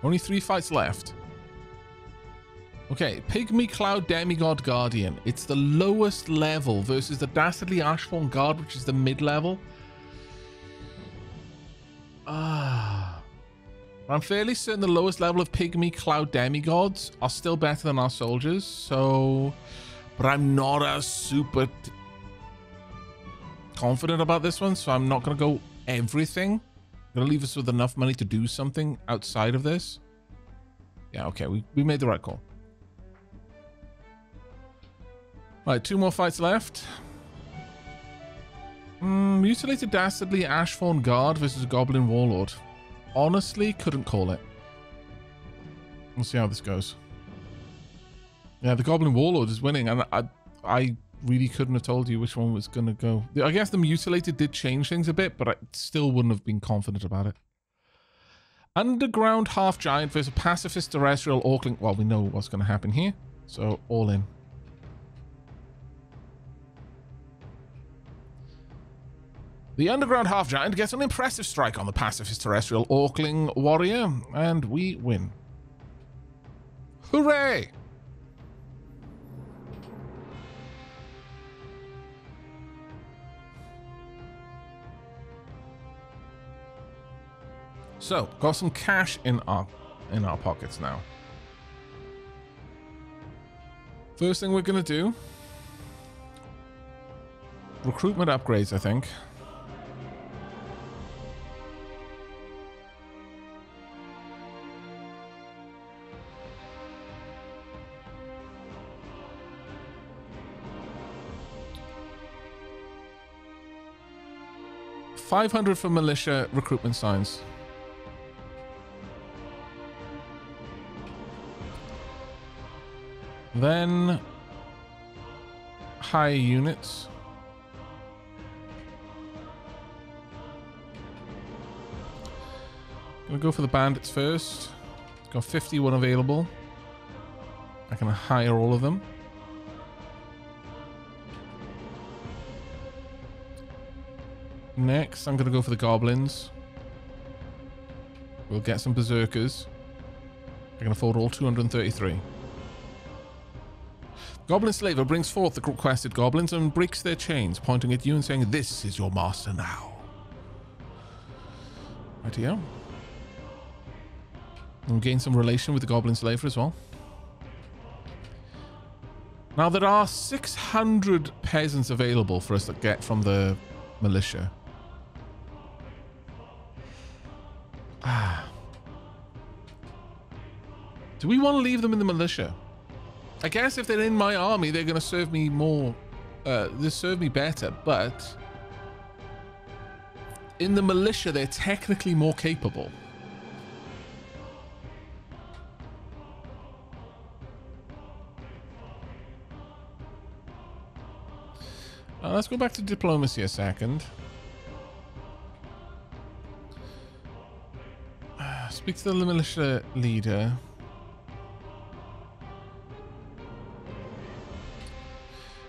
Only 3 fights left. Okay, Pygmy Cloud Demigod Guardian. It's the lowest level versus the Dastardly Ashforn Guard, which is the mid-level. I'm fairly certain the lowest level of Pygmy Cloud Demigods are still better than our soldiers, so... But I'm not a super confident about this one, so I'm not going to go everything. I'm going to leave us with enough money to do something outside of this. Yeah, okay, we made the right call. Right, 2 more fights left. Mutilated Dastardly Ashforn Guard versus Goblin Warlord. Honestly, couldn't call it. We'll see how this goes. Yeah, the Goblin Warlord is winning, and I really couldn't have told you which one was going to go. I guess the Mutilated did change things a bit, but I still wouldn't have been confident about it. Underground half-giant versus pacifist terrestrial orkling. Well, we know what's going to happen here. So, all in. The underground half-giant gets an impressive strike on the pacifist terrestrial orkling warrior, and we win. Hooray! So, got some cash in our pockets now. First thing we're gonna do, recruitment upgrades, I think. $500 for militia recruitment signs. Then high units. Gonna go for the bandits first. Got 51 available. I can hire all of them. Next, I'm gonna go for the goblins. We'll get some berserkers. I can afford all 233. Goblin Slaver brings forth the requested goblins and breaks their chains, pointing at you and saying, "This is your master now." Rightio. And gain some relation with the Goblin Slaver as well. Now there are 600 peasants available for us to get from the militia. Do we want to leave them in the militia? I guess if they're in my army, they're going to serve me more. They serve me better, but in the militia, they're technically more capable. Let's go back to diplomacy a second. Speak to the militia leader.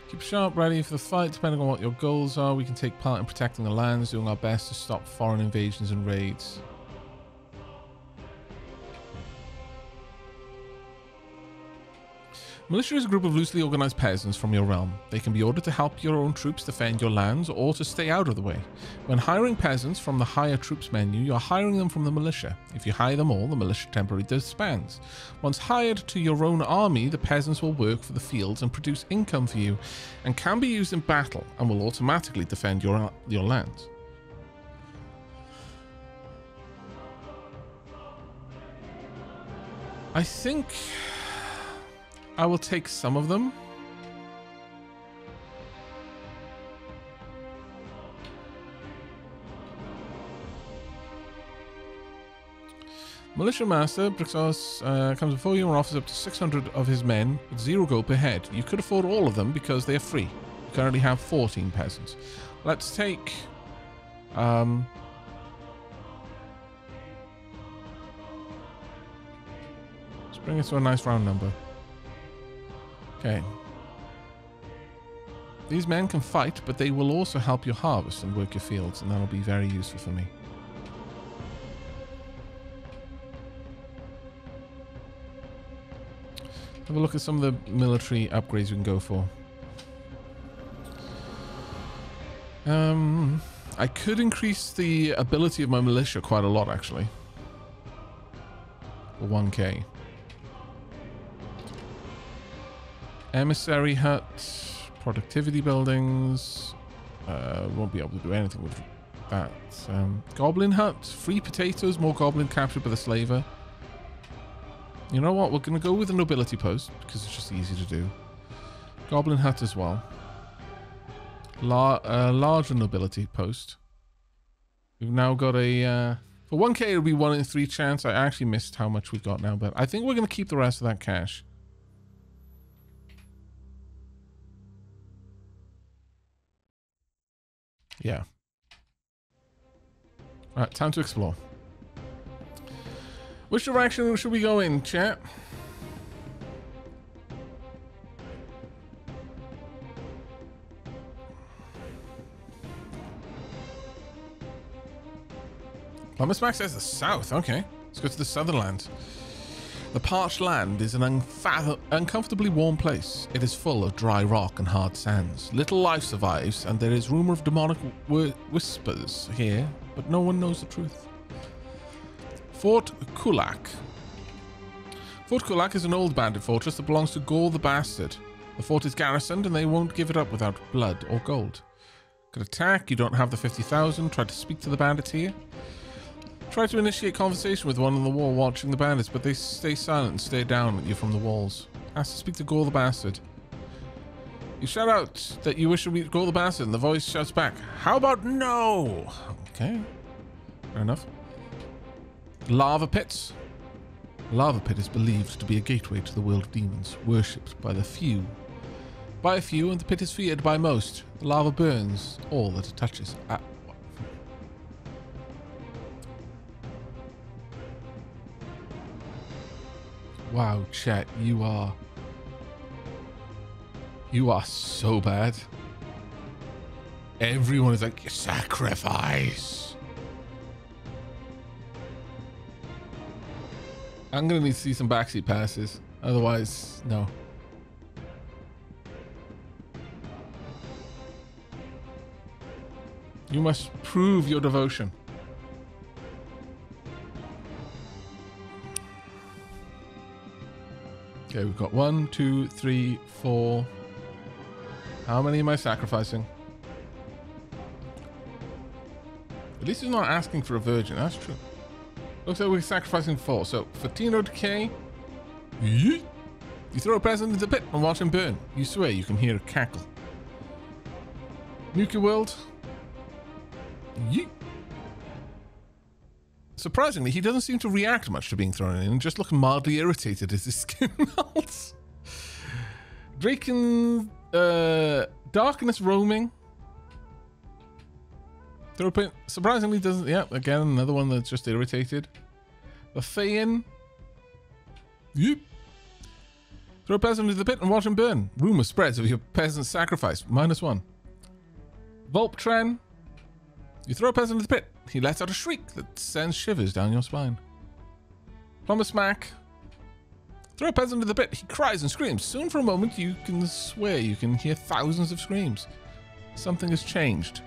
Keep sharp, ready for the fight. Depending on what your goals are, we can take part in protecting the lands, doing our best to stop foreign invasions and raids. Militia is a group of loosely organized peasants from your realm. They can be ordered to help your own troops defend your lands or to stay out of the way. When hiring peasants from the hire troops menu, you're hiring them from the militia. If you hire them all, the militia temporarily disbands. Once hired to your own army, the peasants will work for the fields and produce income for you, and can be used in battle and will automatically defend your lands. I think I will take some of them. Militia Master Brixos comes before you and offers up to 600 of his men with 0 gold per head. You could afford all of them because they are free. You currently have 14 peasants. Let's take let's bring it to a nice round number. Okay. These men can fight, but they will also help you harvest and work your fields, and that'll be very useful for me. Have a look at some of the military upgrades we can go for. I could increase the ability of my militia quite a lot, actually. For 1k. Emissary hut, productivity buildings. Won't be able to do anything with that. Goblin hut, free potatoes, more goblin captured by the slaver. You know what? We're going to go with the nobility post because it's just easy to do. Goblin hut as well. Larger nobility post. We've now got a... for 1k it'll be 1 in 3 chance. I actually missed how much we've got now, but I think we're going to keep the rest of that cash. Yeah. Alright, time to explore. Which direction should we go in, chat? Thomas Max says the south. Okay, let's go to the southern land. The parched land is an uncomfortably warm place. It is full of dry rock and hard sands. Little life survives, and there is rumor of demonic whispers here, but no one knows the truth. Fort Kulak. Fort Kulak is an old bandit fortress that belongs to Gore the Bastard. The fort is garrisoned, and they won't give it up without blood or gold. Could attack, you don't have the 50,000. Try to speak to the bandits here. Try to initiate conversation with one on the wall watching the bandits, but they stay silent and stare down at you from the walls. Ask to speak to Gore the Bastard. You shout out that you wish to meet Gore the Bastard, and the voice shouts back, "How about no?" Okay, fair enough. Lava pits. Lava pit is believed to be a gateway to the world of demons, worshipped by the few. By a few, and the pit is feared by most. The lava burns all that it touches. Wow, chat, you are so bad. Everyone is like, sacrifice. I'm gonna need to see some backseat passes. Otherwise, no. You must prove your devotion. Okay, we've got 1, 2, 3, 4. How many am I sacrificing? At least he's not asking for a virgin. That's true. Looks like we're sacrificing 4. So, for Tino Decay, you throw a present into the pit and watch him burn. You swear you can hear a cackle. Nuka World. Yeet. Surprisingly, he doesn't seem to react much to being thrown in and just look mildly irritated as his skin melts. Draken, Darkness Roaming. Throw pin. Surprisingly doesn't, yeah, again, another one that's just irritated. The Thayan. Yep. Throw a peasant into the pit and watch him burn. Rumor spreads of your peasant's sacrifice. -1. Volptren. You throw a peasant into the pit. He lets out a shriek that sends shivers down your spine. Plumber Mac. Throw a peasant into the pit. He cries and screams. Soon for a moment you can swear you can hear thousands of screams. Something has changed,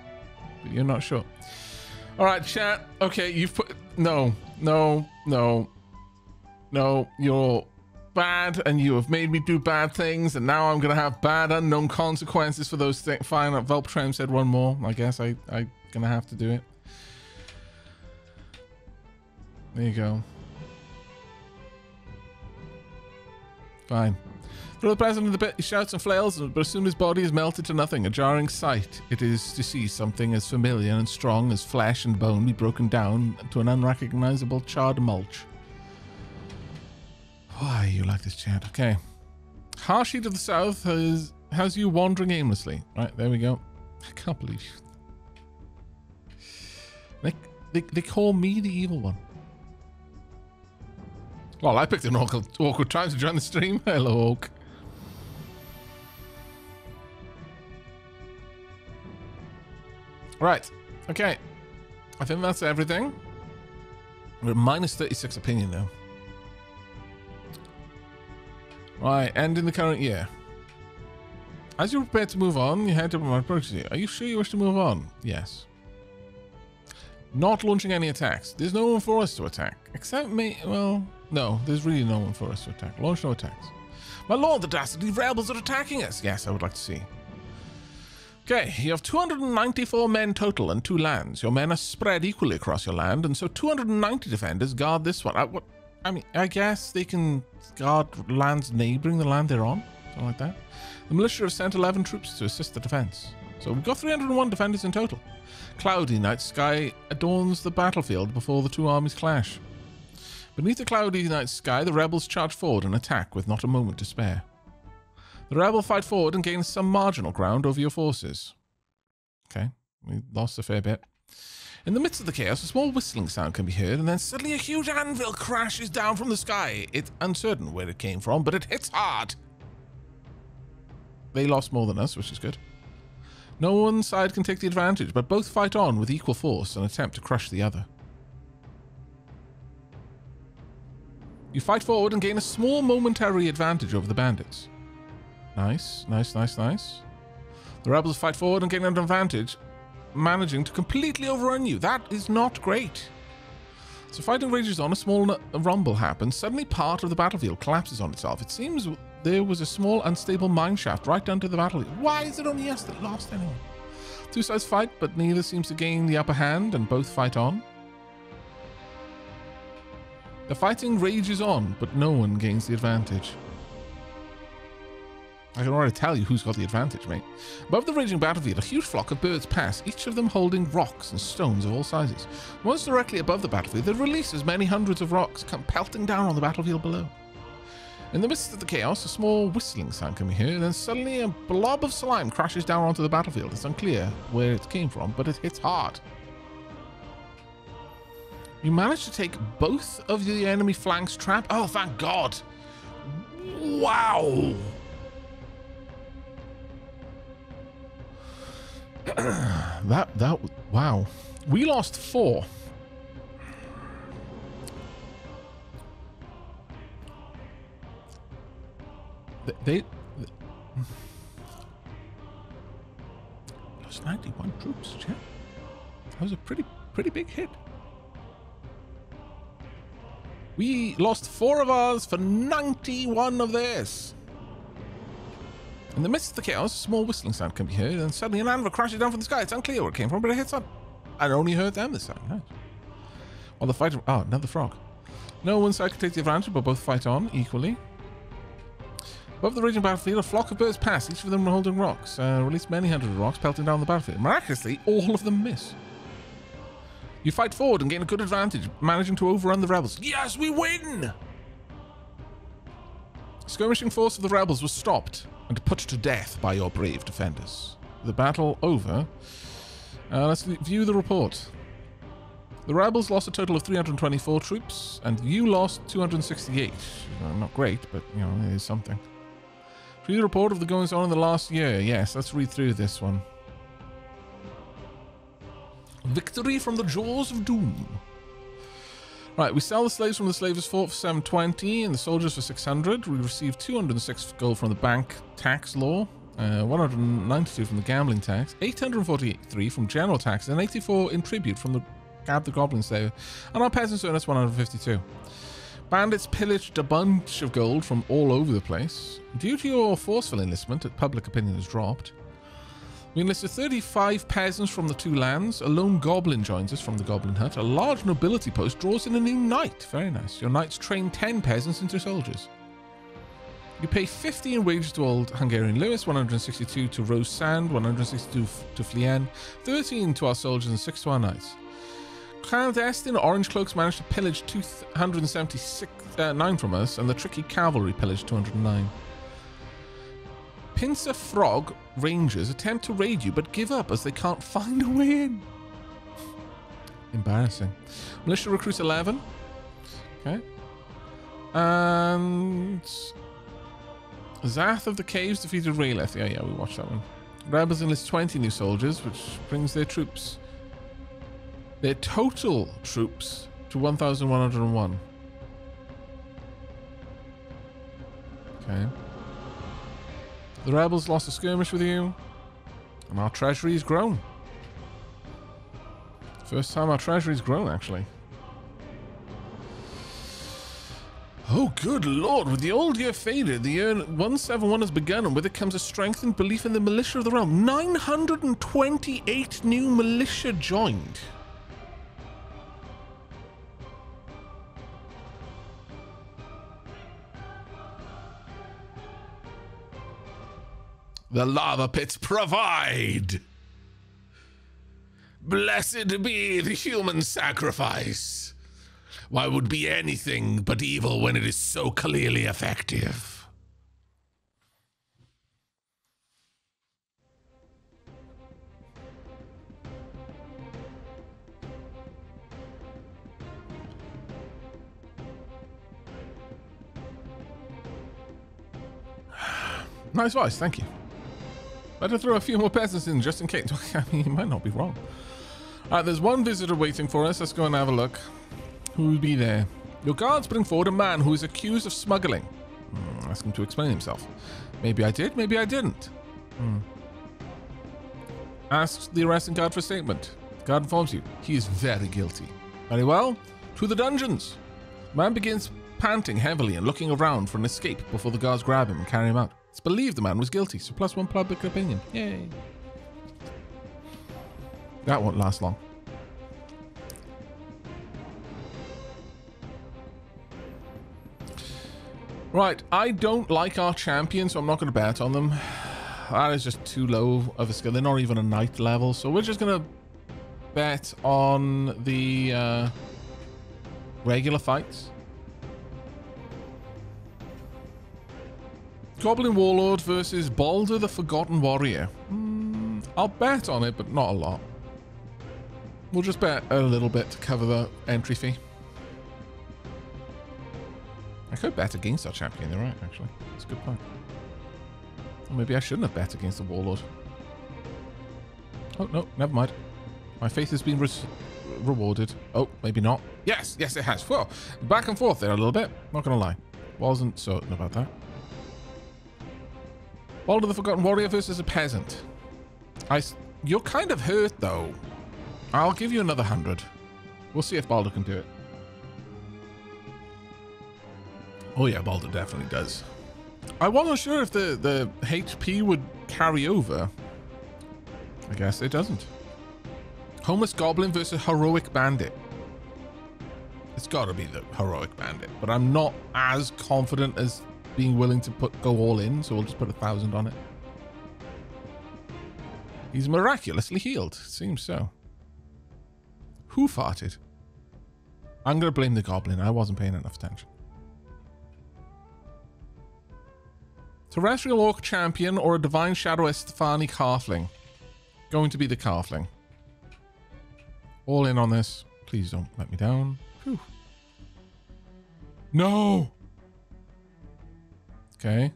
but you're not sure. Alright, chat. Okay, you've put... No. You're bad and you have made me do bad things, and now I'm going to have bad unknown consequences for those things. Fine, Volptram said one more. I guess I'm going to have to do it. There you go. Fine. Throw the peasant in the pit. He shouts and flails, but as soon as his body is melted to nothing, a jarring sight it is to see something as familiar and strong as flesh and bone be broken down to an unrecognizable charred mulch. Why you like this chat? Okay. Harshi to the south has you wandering aimlessly. Right, there we go. I can't believe you. They call me the evil one. Well, I picked an awkward time to join the stream. Hello, Oak. Right. Okay. I think that's everything. We're at -36 opinion now. Right. Ending the current year. As you're prepared to move on, you head to my proxy. Are you sure you wish to move on? Yes. Not launching any attacks. There's no one for us to attack. Except me. Well, no. There's really no one for us to attack. Launch no attacks. My lord, the dastardly rebels are attacking us. Yes, I would like to see. Okay, you have 294 men total and 2 lands. Your men are spread equally across your land, and so 290 defenders guard this one. I mean, I guess they can guard lands neighboring the land they're on. Something like that. The militia have sent 11 troops to assist the defense. So we've got 301 defenders in total. Cloudy night sky adorns the battlefield before the 2 armies clash. Beneath the cloudy night sky, the rebels charge forward and attack with not a moment to spare. The rebel fight forward and gain some marginal ground over your forces. Okay, we lost a fair bit. In the midst of the chaos, a small whistling sound can be heard, and then suddenly a huge anvil crashes down from the sky. It's uncertain where it came from, but it hits hard. They lost more than us, which is good. No one side can take the advantage, but both fight on with equal force and attempt to crush the other. You fight forward and gain a small momentary advantage over the bandits. Nice, nice, nice, nice. The rebels fight forward and gain an advantage, managing to completely overrun you. That is not great. So fighting rages on, a small rumble happens. Suddenly part of the battlefield collapses on itself. It seems there was a small unstable mine shaft right under the battlefield. Why is it only us that lost anyway? Two sides fight, but neither seems to gain the upper hand, and both fight on. The fighting rages on, but no one gains the advantage. I can already tell you who's got the advantage, mate. Above the raging battlefield, a huge flock of birds pass, each of them holding rocks and stones of all sizes. Once directly above the battlefield, they release as many hundreds of rocks, come pelting down on the battlefield below. In the midst of the chaos, a small whistling sound can be heard, and then suddenly a blob of slime crashes down onto the battlefield. It's unclear where it came from, but it hits hard. You managed to take both of the enemy flanks trapped. Oh, thank God. Wow. Wow. We lost 4. They lost 91 troops, yeah. That was a pretty big hit. We lost 4 of ours for 91 of theirs. In the midst of the chaos, a small whistling sound can be heard, and suddenly an anvil crashes down from the sky. It's unclear where it came from, but it hits on. I only heard them this time. Nice. While the fight... Oh, another frog. No one side can take the advantage, but both fight on equally. Above the raging battlefield, a flock of birds pass, each of them holding rocks. Release many hundred rocks, pelting down the battlefield. Miraculously, all of them miss. You fight forward and gain a good advantage, managing to overrun the rebels. Yes, we win! Skirmishing force of the rebels was stopped and put to death by your brave defenders. The battle over. Let's view the report. The rebels lost a total of 324 troops, and you lost 268. Not great, but, you know, it is something. Read the report of the goings on in the last year. Yes, let's read through this one. Victory from the jaws of doom. Right, we sell the slaves from the slavers' fort for 720 and the soldiers for 600. We received 206 gold from the bank tax law, 192 from the gambling tax, 843 from general taxes, and 84 in tribute from the Gab the Goblin Slayer. And our peasants earned us 152. Bandits pillaged a bunch of gold from all over the place. Due to your forceful enlistment, public opinion has dropped. We enlisted 35 peasants from the 2 lands. A lone goblin joins us from the Goblin Hut. A large nobility post draws in a new knight. Very nice. Your knights train 10 peasants into soldiers. You pay 50 in wages to old Hungarian Lewis, 162 to Rose Sand, 162 to Flien, 13 to our soldiers, and 6 to our knights. Clandestine Orange Cloaks managed to pillage 279 from us, and the tricky cavalry pillaged 209. Pincer Frog Rangers attempt to raid you, but give up as they can't find a way in. Embarrassing. Militia recruits 11. Okay. And Zath of the Caves defeated Rayleth. Yeah, we watched that one. Rebels enlist 20 new soldiers, which brings their total troops to 1,101. Okay. The rebels lost a skirmish with you, and our treasury's grown. First time our treasury's grown, actually. Oh, good lord, with the old year faded, the year 171 has begun, and with it comes a strengthened belief in the militia of the realm. 928 new militia joined. The lava pits provide. Blessed be the human sacrifice. Why would be anything but evil when it is so clearly effective? Nice voice, thank you. Better throw a few more peasants in just in case. I mean, you might not be wrong. Alright, there's one visitor waiting for us. Let's go and have a look. Who will be there? Your guards bring forward a man who is accused of smuggling. Ask him to explain himself. Maybe I did, maybe I didn't. Asks the arresting guard for a statement. The guard informs you he is very guilty. Very well, to the dungeons. Man begins panting heavily and looking around for an escape before the guards grab him and carry him out. It's believed the man was guilty, so +1 public opinion. Yay. That won't last long. Right, I don't like our champion, so I'm not going to bet on them. That is just too low of a skill. They're not even a knight level, so we're just going to bet on the regular fights. Goblin Warlord versus Balder the Forgotten Warrior. I'll bet on it, but not a lot. We'll just bet a little bit to cover the entry fee. I could bet against our champion, they're right, actually. That's a good point. Or maybe I shouldn't have bet against the Warlord. Oh, no, never mind. My faith has been rewarded. Oh, maybe not. Yes, yes it has. Well, back and forth there a little bit. Not gonna lie. Wasn't certain about that. Balder the Forgotten Warrior versus a peasant. You're kind of hurt, though. I'll give you another 100. We'll see if Balder can do it. Oh yeah, Balder definitely does. I wasn't sure if the HP would carry over. I guess it doesn't. Homeless Goblin versus Heroic Bandit. It's got to be the Heroic Bandit, but I'm not as confident as being willing to go all in, so we'll just put 1,000 on it. He's miraculously healed. Seems so. Who farted? I'm going to blame the Goblin. I wasn't paying enough attention. Terrestrial Orc Champion or a Divine Shadow Estefani Halfling? Going to be the Halfling. All in on this. Please don't let me down. Whew. No! Okay.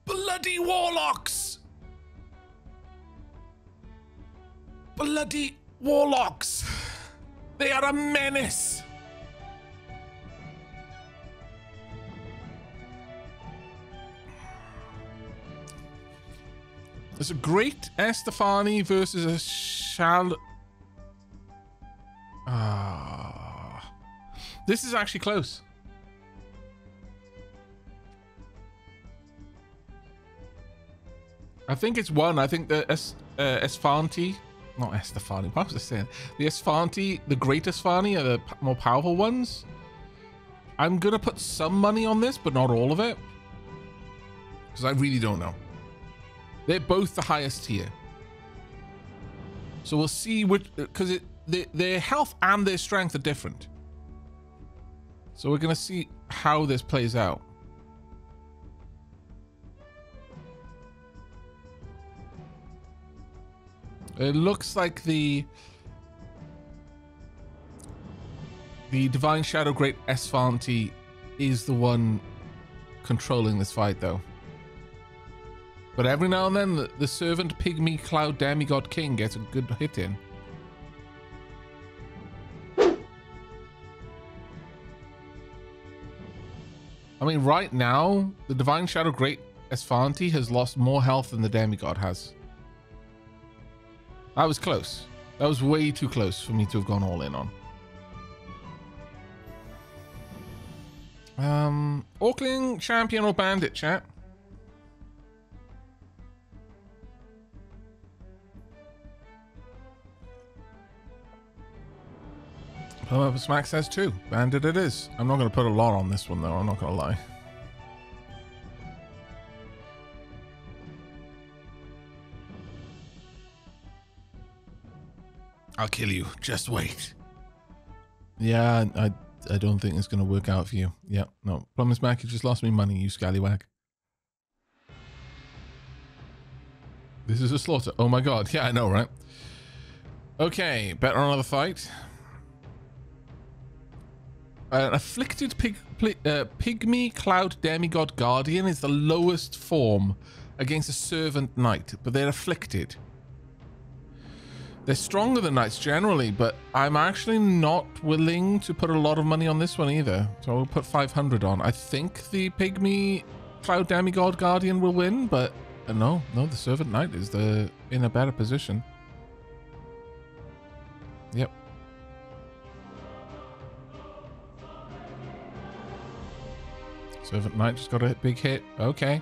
Bloody Warlocks! Bloody Warlocks! They are a menace! There's a Great Estefani versus a This is actually close. I think it's one. I think the Esfanti, not Estefani, what was I saying? The Esfanti, the Great Esfani are the more powerful ones. I'm going to put some money on this, but not all of it. Because I really don't know. They're both the highest tier. So we'll see which, because their health and their strength are different. So we're going to see how this plays out. It looks like the Divine Shadow Great Esfanti is the one controlling this fight, though. But every now and then, the Servant Pygmy Cloud Demigod King gets a good hit in. I mean, right now, the Divine Shadow Great Esfanti has lost more health than the Demigod has. That was close. That was way too close for me to have gone all in on. Orkling Champion or Bandit, chat? Smack says 2. Bandit it is. I'm not going to put a lot on this one, though. I'm not going to lie. I'll kill you. Just wait. Yeah, I don't think it's going to work out for you. Yeah, no. Promise, Mac, you just lost me money, you scallywag. This is a slaughter. Oh my god. Yeah, I know, right? Okay, bet on another fight. An afflicted Pygmy Cloud Demigod Guardian is the lowest form against a Servant Knight, but they're afflicted. They're stronger than knights generally, but I'm actually not willing to put a lot of money on this one either. So I'll put 500 on. I think the Pygmy Cloud Demigod Guardian will win, but no, the Servant Knight is in a better position. Yep. Servant Knight just got a big hit. Okay.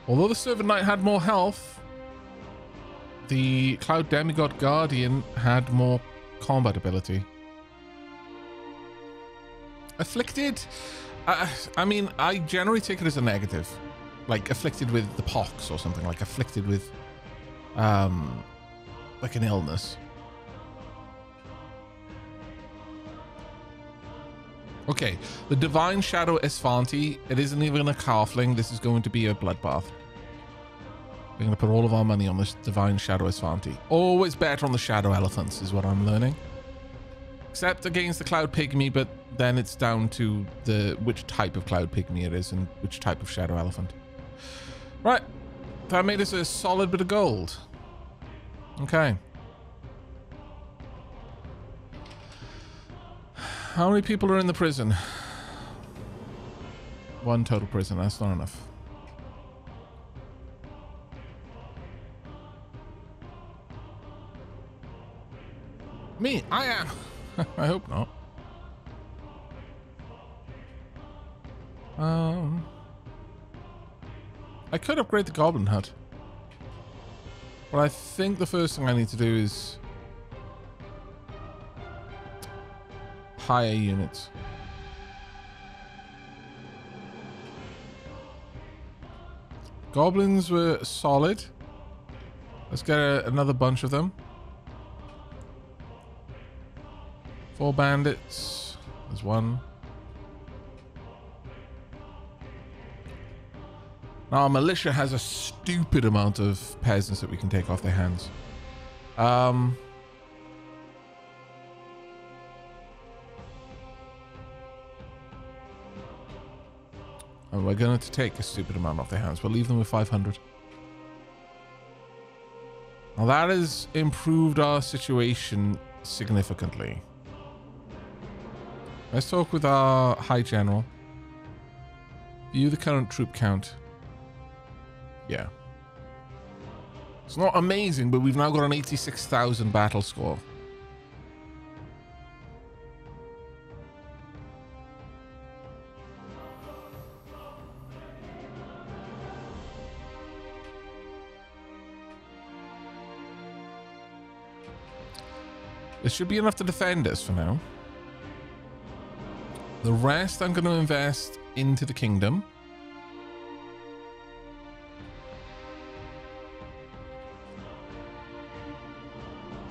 Although the Servant Knight had more health, the Cloud Demigod Guardian had more combat ability. Afflicted? I mean, I generally take it as a negative. Like afflicted with the pox or something. Like afflicted with, like an illness. Okay, the Divine Shadow Esfanti. It isn't even a Halfling. This is going to be a bloodbath. We're going to put all of our money on this Divine Shadow Esfanti. Always better on the Shadow Elephants is what I'm learning. Except against the Cloud Pygmy, but then it's down to which type of Cloud Pygmy it is and which type of Shadow Elephant. Right. That made us a solid bit of gold. Okay. How many people are in the prison? 1 total prison. That's not enough. Me, I am. I hope not. I could upgrade the Goblin Hut. But I think the first thing I need to do is hire units. Goblins were solid. Let's get another bunch of them. 4 bandits. There's 1. Now, our militia has a stupid amount of peasants that we can take off their hands. And we're going to take a stupid amount off their hands. We'll leave them with 500. Now, that has improved our situation significantly. Let's talk with our High General. View the current troop count. Yeah. It's not amazing, but we've now got an 86,000 battle score. This should be enough to defend us for now. The rest I'm going to invest into the kingdom.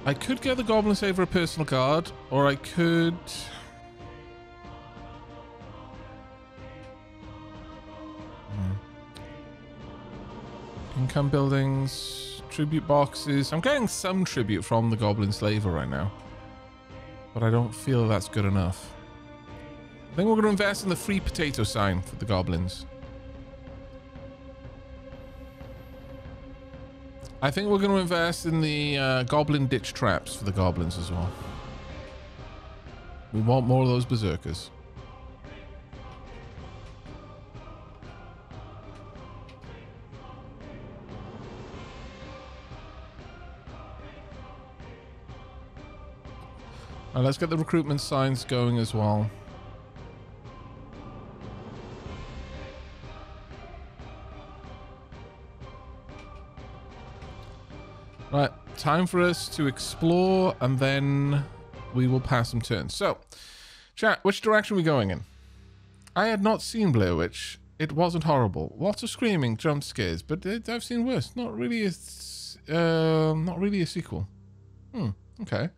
I could get the Goblin Saver a personal guard, or I could... Income buildings, tribute boxes. I'm getting some tribute from the Goblin Slaver right now. But I don't feel that's good enough. I think we're going to invest in the free potato sign for the goblins. I think we're going to invest in the goblin ditch traps for the goblins as well. We want more of those berserkers. Now let's get the recruitment signs going as well. Right, time for us to explore, and then we will pass some turns. So, chat, which direction are we going in? I had not seen Blair Witch. It wasn't horrible. Lots of screaming, jump scares, but I've seen worse. Not really a sequel. Okay.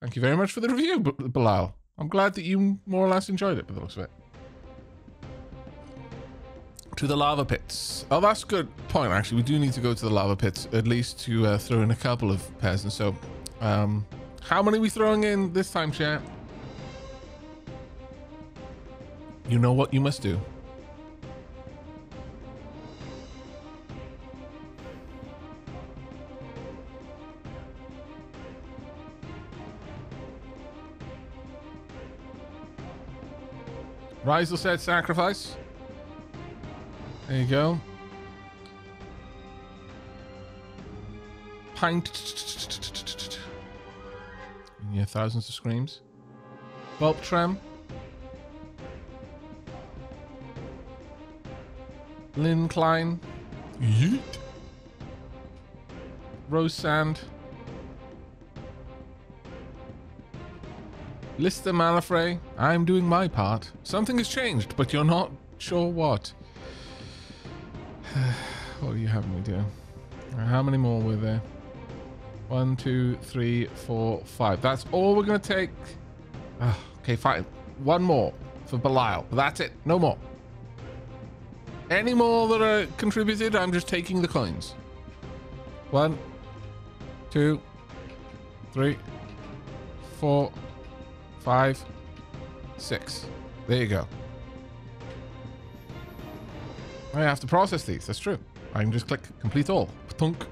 Thank you very much for the review, Bilal. I'm glad that you more or less enjoyed it, by the looks of it. To the lava pits. Oh, that's a good point, actually. We do need to go to the lava pits, at least to throw in a couple of peasants. So, how many are we throwing in this time, chat? You know what you must do. Rizal said sacrifice. There you go. Pint. Yeah, thousands of screams. Bulb Trem. Lynn Klein. Yeet. Rose Sand. Lister Malafrey. I'm doing my part. Something has changed, but you're not sure what. What are you having me do? How many more were there? 1, 2, 3, 4, 5. That's all we're going to take. Okay, fine. One more for Belial. But that's it. No more. Any more that are contributed, I'm just taking the coins. 1, 2, 3, 4, 5, 6. There you go. I have to process these. That's true. I can just click complete all. Thunk.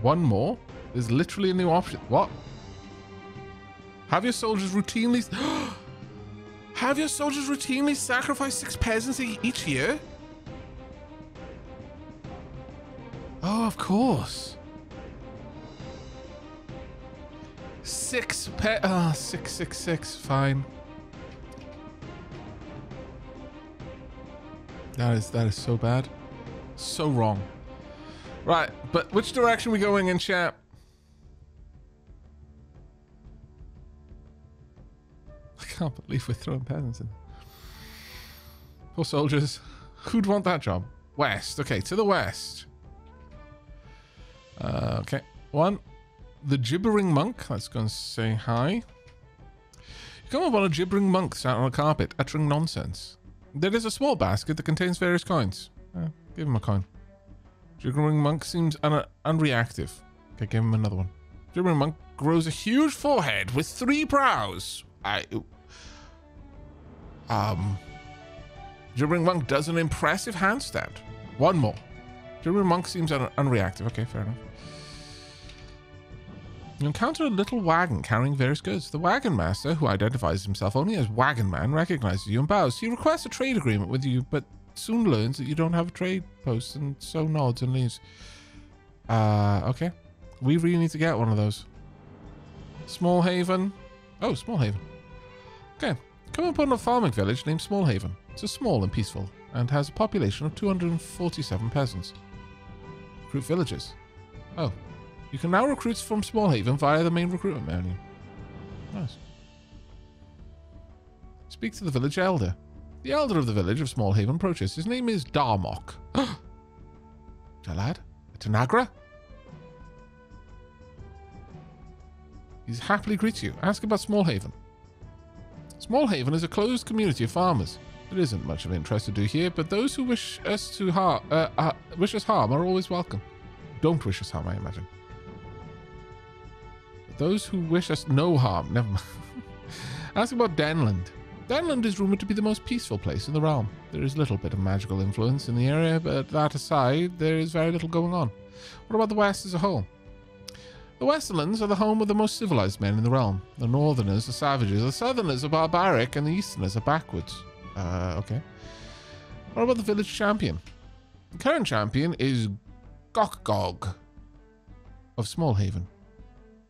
One more? There's literally a new option. What? Have your soldiers routinely... Have your soldiers routinely sacrifice 6 peasants each year? Oh, of course. 6 666. Fine. That is so bad. So wrong. Right, but which direction are we going in, chat? I can't believe we're throwing peasants in. Poor soldiers. Who'd want that job? West. Okay, to the west. Okay. 1. The Gibbering Monk. Let's go and say hi. You come upon a gibbering monk sat on a carpet, uttering nonsense. There is a small basket that contains various coins. Give him a coin. Gibbering Monk seems unreactive. Okay, give him another one. Gibbering Monk grows a huge forehead with 3 brows. Gibbering Monk does an impressive handstand. 1 more. Gibbering Monk seems unreactive. Okay, fair enough. You encounter a little wagon carrying various goods. The wagon master, who identifies himself only as Wagon Man, recognizes you and bows. He requests a trade agreement with you, but soon learns that you don't have a trade post, and so nods and leaves. Okay. We really need to get one of those. Small Haven. Oh, Small Haven. Okay. Come upon a farming village named Small Haven. It's small and peaceful, and has a population of 247 peasants. Recruit villagers. Oh. You can now recruit from Small Haven via the main recruitment menu. Nice. Speak to the village elder. The elder of the village of Small Haven approaches. His name is Darmok. Jalad? Tanagra? He happily greets you. Ask about Small Haven. Small Haven is a closed community of farmers. There isn't much of interest to do here, but those who wish us harm are always welcome. Don't wish us harm, I imagine. But those who wish us no harm, never mind. Ask about Denland. Denland is rumored to be the most peaceful place in the realm. There is little bit of magical influence in the area, but that aside, there is very little going on. What about the West as a whole? The Westerlands are the home of the most civilized men in the realm. The Northerners are savages, the Southerners are barbaric, and the Easterners are backwards. Okay. What about the village champion? The current champion is Gokgog of Small Haven.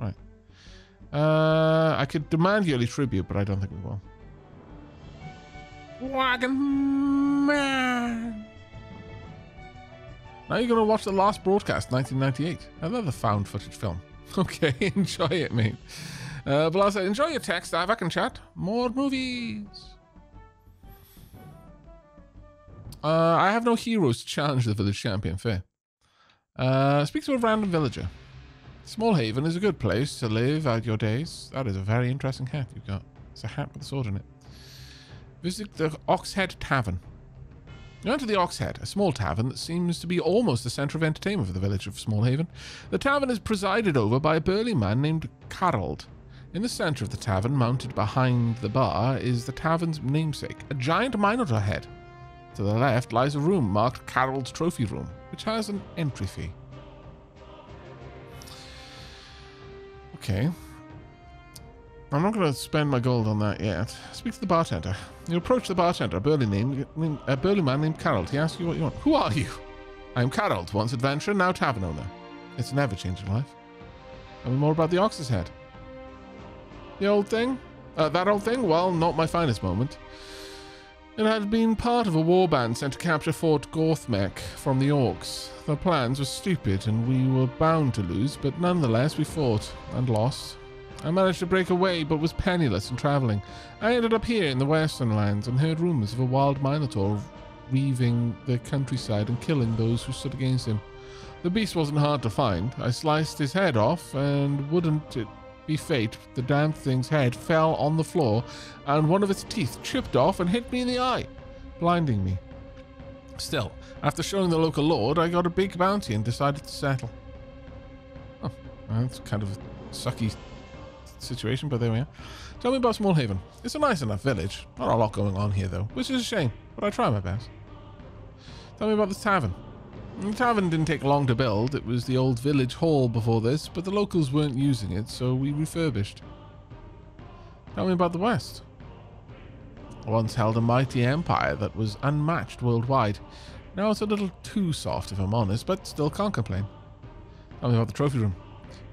Right. I could demand yearly tribute, but I don't think we will. Wagon Man. Now you're going to watch the last broadcast, 1998. Another found footage film. Okay, enjoy it, mate. But also, enjoy your text, Aavak, and chat. More movies. I have no heroes to challenge the village champion. Fair. Speak to a random villager. Small Haven is a good place to live out your days. That is a very interesting hat you've got. It's a hat with a sword in it. Visit the Oxhead Tavern. You enter the Ox Head, a small tavern that seems to be almost the centre of entertainment for the village of Smallhaven. The tavern is presided over by a burly man named Carrold. In the centre of the tavern, mounted behind the bar, is the tavern's namesake, a giant minotaur head. To the left lies a room marked Carrold's Trophy Room, which has an entry fee. Okay. I'm not going to spend my gold on that yet. Speak to the bartender. You approach the bartender, a burly man named Carrold. He asks you what you want. Who are you? I am Carrold, once adventurer, now tavern owner. It's an ever-changing life. Tell me more about the Ox's Head. The old thing? That old thing? Well, not my finest moment. It had been part of a warband sent to capture Fort Gorthmek from the Orcs. The plans were stupid and we were bound to lose, but nonetheless we fought and lost. I managed to break away, but was penniless and travelling. I ended up here in the Western Lands and heard rumours of a wild Minotaur weaving the countryside and killing those who stood against him. The beast wasn't hard to find. I sliced his head off, and wouldn't it be fate, the damn thing's head fell on the floor, and one of its teeth chipped off and hit me in the eye, blinding me. Still, after showing the local lord, I got a big bounty and decided to settle. Oh, that's kind of a sucky situation, but there we are. Tell me about Smallhaven. It's a nice enough village. Not a lot going on here, though, which is a shame, but I try my best. Tell me about the tavern. The tavern didn't take long to build. It was the old village hall before this, but the locals weren't using it, so we refurbished. Tell me about the West. I once held a mighty empire that was unmatched worldwide. Now it's a little too soft, if I'm honest, but still can't complain. Tell me about the trophy room.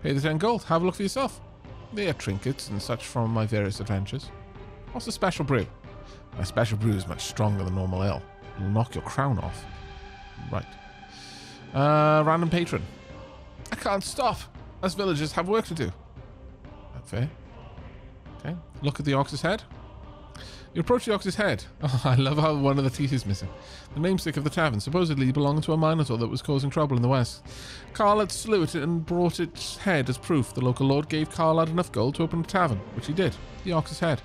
Pay the 10 gold. Have a look for yourself. They are trinkets and such from my various adventures. What's the special brew? My special brew is much stronger than normal ale. It'll knock your crown off. Right. Random patron. I can't stop. Us villagers have work to do. That fair? Okay. Look at the Ox's Head. You approach the Ox's Head. Oh, I love how one of the teeth is missing. The namesake of the tavern supposedly belonged to a Minotaur that was causing trouble in the west. Carl had slew it and brought its head as proof. The local lord gave Carl enough gold to open a tavern, which he did. The Ox's Head.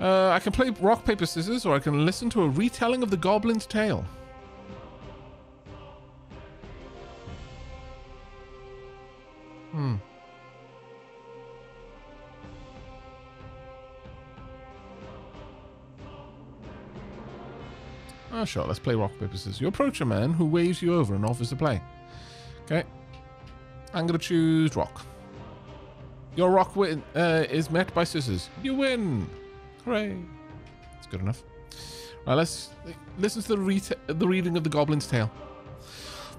I can play rock, paper, scissors, or I can listen to a retelling of the Goblin's Tale. Oh, sure, let's play rock, paper, scissors. You approach a man who waves you over and offers to play. Okay. I'm going to choose rock. Your rock win is met by scissors. You win! Hooray! That's good enough. Right, let's listen to the reading of the Goblin's Tale.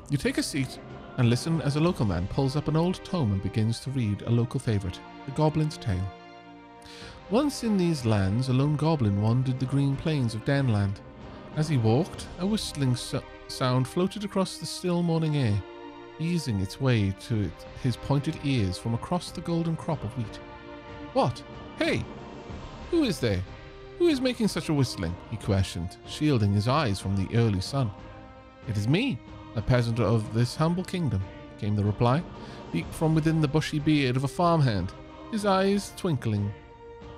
You take a seat and listen as a local man pulls up an old tome and begins to read a local favourite, The Goblin's Tale. Once in these lands, a lone goblin wandered the green plains of Denland. As he walked, a whistling sound floated across the still morning air, easing its way to his pointed ears from across the golden crop of wheat. What? Hey! Who is there? Who is making such a whistling? He questioned, shielding his eyes from the early sun. It is me, a peasant of this humble kingdom, came the reply, deep from within the bushy beard of a farmhand, his eyes twinkling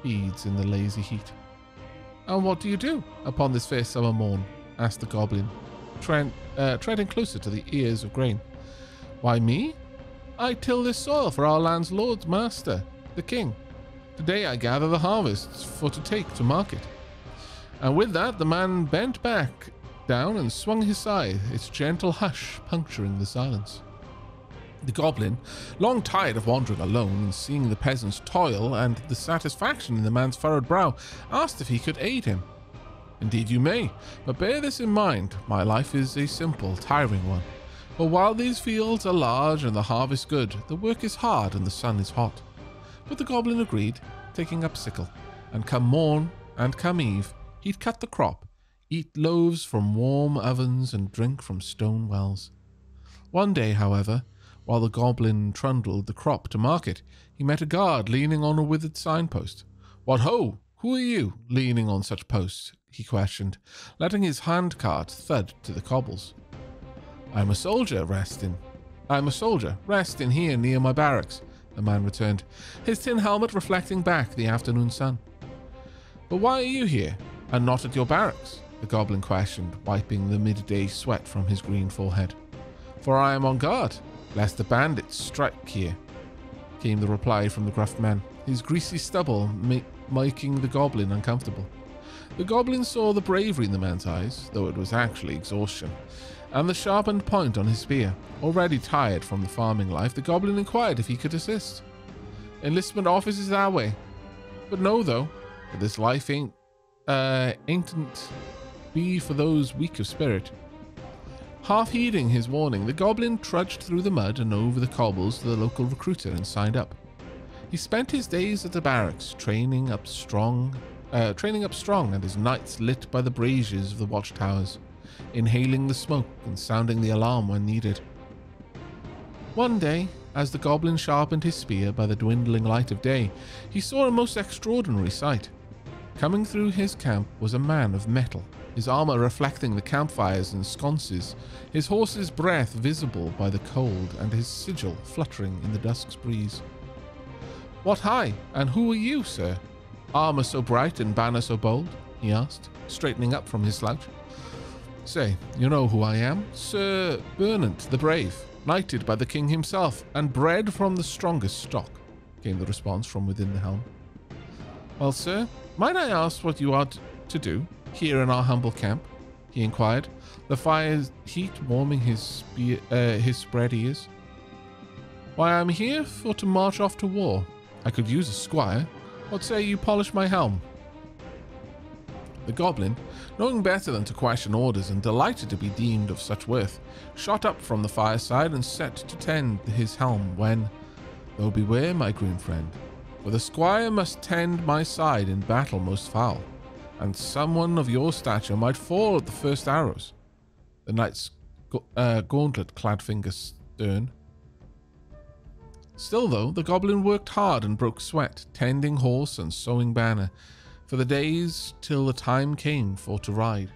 beads in the lazy heat. And what do you do upon this fair summer morn? Asked the goblin, treading closer to the ears of grain. Why me? I till this soil for our land's lord's master, the king. Today I gather the harvests for to take to market. And with that the man bent back down and swung his scythe, its gentle hush puncturing the silence. The goblin, long tired of wandering alone and seeing the peasant's toil and the satisfaction in the man's furrowed brow, asked if he could aid him. Indeed you may, but bear this in mind, my life is a simple, tiring one. For while these fields are large and the harvest good, the work is hard and the sun is hot. But the goblin agreed, taking up sickle, and come morn and come eve, he'd cut the crop, eat loaves from warm ovens and drink from stone wells. One day, however, while the goblin trundled the crop to market, he met a guard leaning on a withered signpost. What ho! Who are you, leaning on such posts? He questioned, letting his handcart thud to the cobbles. I'm a soldier, rest in here near my barracks, the man returned, his tin helmet reflecting back the afternoon sun. But why are you here, and not at your barracks? the goblin questioned, wiping the midday sweat from his green forehead. For I am on guard, lest the bandits strike here, came the reply from the gruff man, his greasy stubble making the goblin uncomfortable. The goblin saw the bravery in the man's eyes, though it was actually exhaustion, and the sharpened point on his spear. Already tired from the farming life, the goblin inquired if he could assist. Enlistment officers our way. But no, though, this life ain't be for those weak of spirit. Half heeding his warning, the goblin trudged through the mud and over the cobbles to the local recruiter and signed up. He spent his days at the barracks, training up strong, and his nights lit by the braziers of the watchtowers, inhaling the smoke and sounding the alarm when needed. One day, as the goblin sharpened his spear by the dwindling light of day, he saw a most extraordinary sight. Coming through his camp was a man of metal, his armor reflecting the campfires and sconces, his horse's breath visible by the cold, and his sigil fluttering in the dusk's breeze. "What high, and who are you, sir? Armor so bright and banner so bold?" he asked, straightening up from his slouch. "Say, you know who I am? Sir Bernant the Brave, knighted by the king himself, and bred from the strongest stock," came the response from within the helm. "Well, sir, might I ask what you are to do here in our humble camp?" he inquired, the fire's heat warming his spread ears. "Why, I'm here for to march off to war. I could use a squire. What say you polish my helm?" The goblin, knowing better than to question orders and delighted to be deemed of such worth, shot up from the fireside and set to tend his helm when, "Though beware, my grim friend, for the squire must tend my side in battle most foul, and someone of your stature might fall at the first arrows." The knight's gauntlet-clad fingers stern. Still, though, the goblin worked hard and broke sweat, tending horse and sewing banner, for the days till the time came for to ride.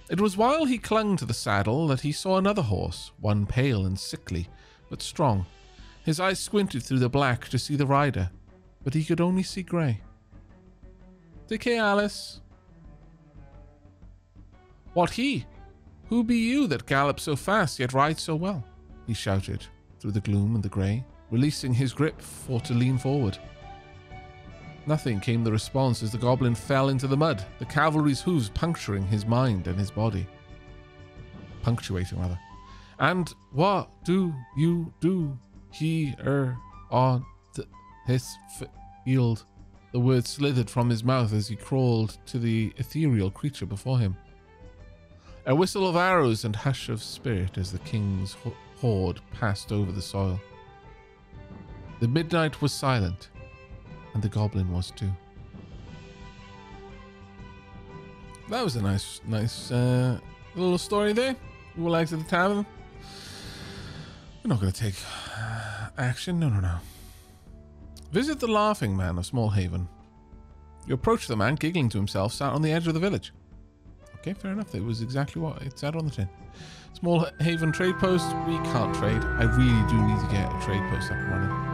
It was while he clung to the saddle that he saw another horse, one pale and sickly, but strong. His eyes squinted through the black to see the rider, but he could only see grey. "Take care, Alice." "What he? Who be you that gallop so fast yet ride so well?" he shouted through the gloom and the grey, releasing his grip for to lean forward. Nothing, came the response as the goblin fell into the mud, the cavalry's hooves punctuating his mind and his body. Punctuating, rather. "And what do you do here on his field?" The word slithered from his mouth as he crawled to the ethereal creature before him. A whistle of arrows and hush of spirit as the king's horde passed over the soil. The midnight was silent, and the goblin was too. That was a nice little story there. We will exit the tavern. We're not going to take action. No. Visit the Laughing Man of Small Haven. You approach the man, giggling to himself, sat on the edge of the village. Okay, fair enough. It was exactly what it said on the tin. Small Haven trade post. We can't trade. I really do need to get a trade post up and running.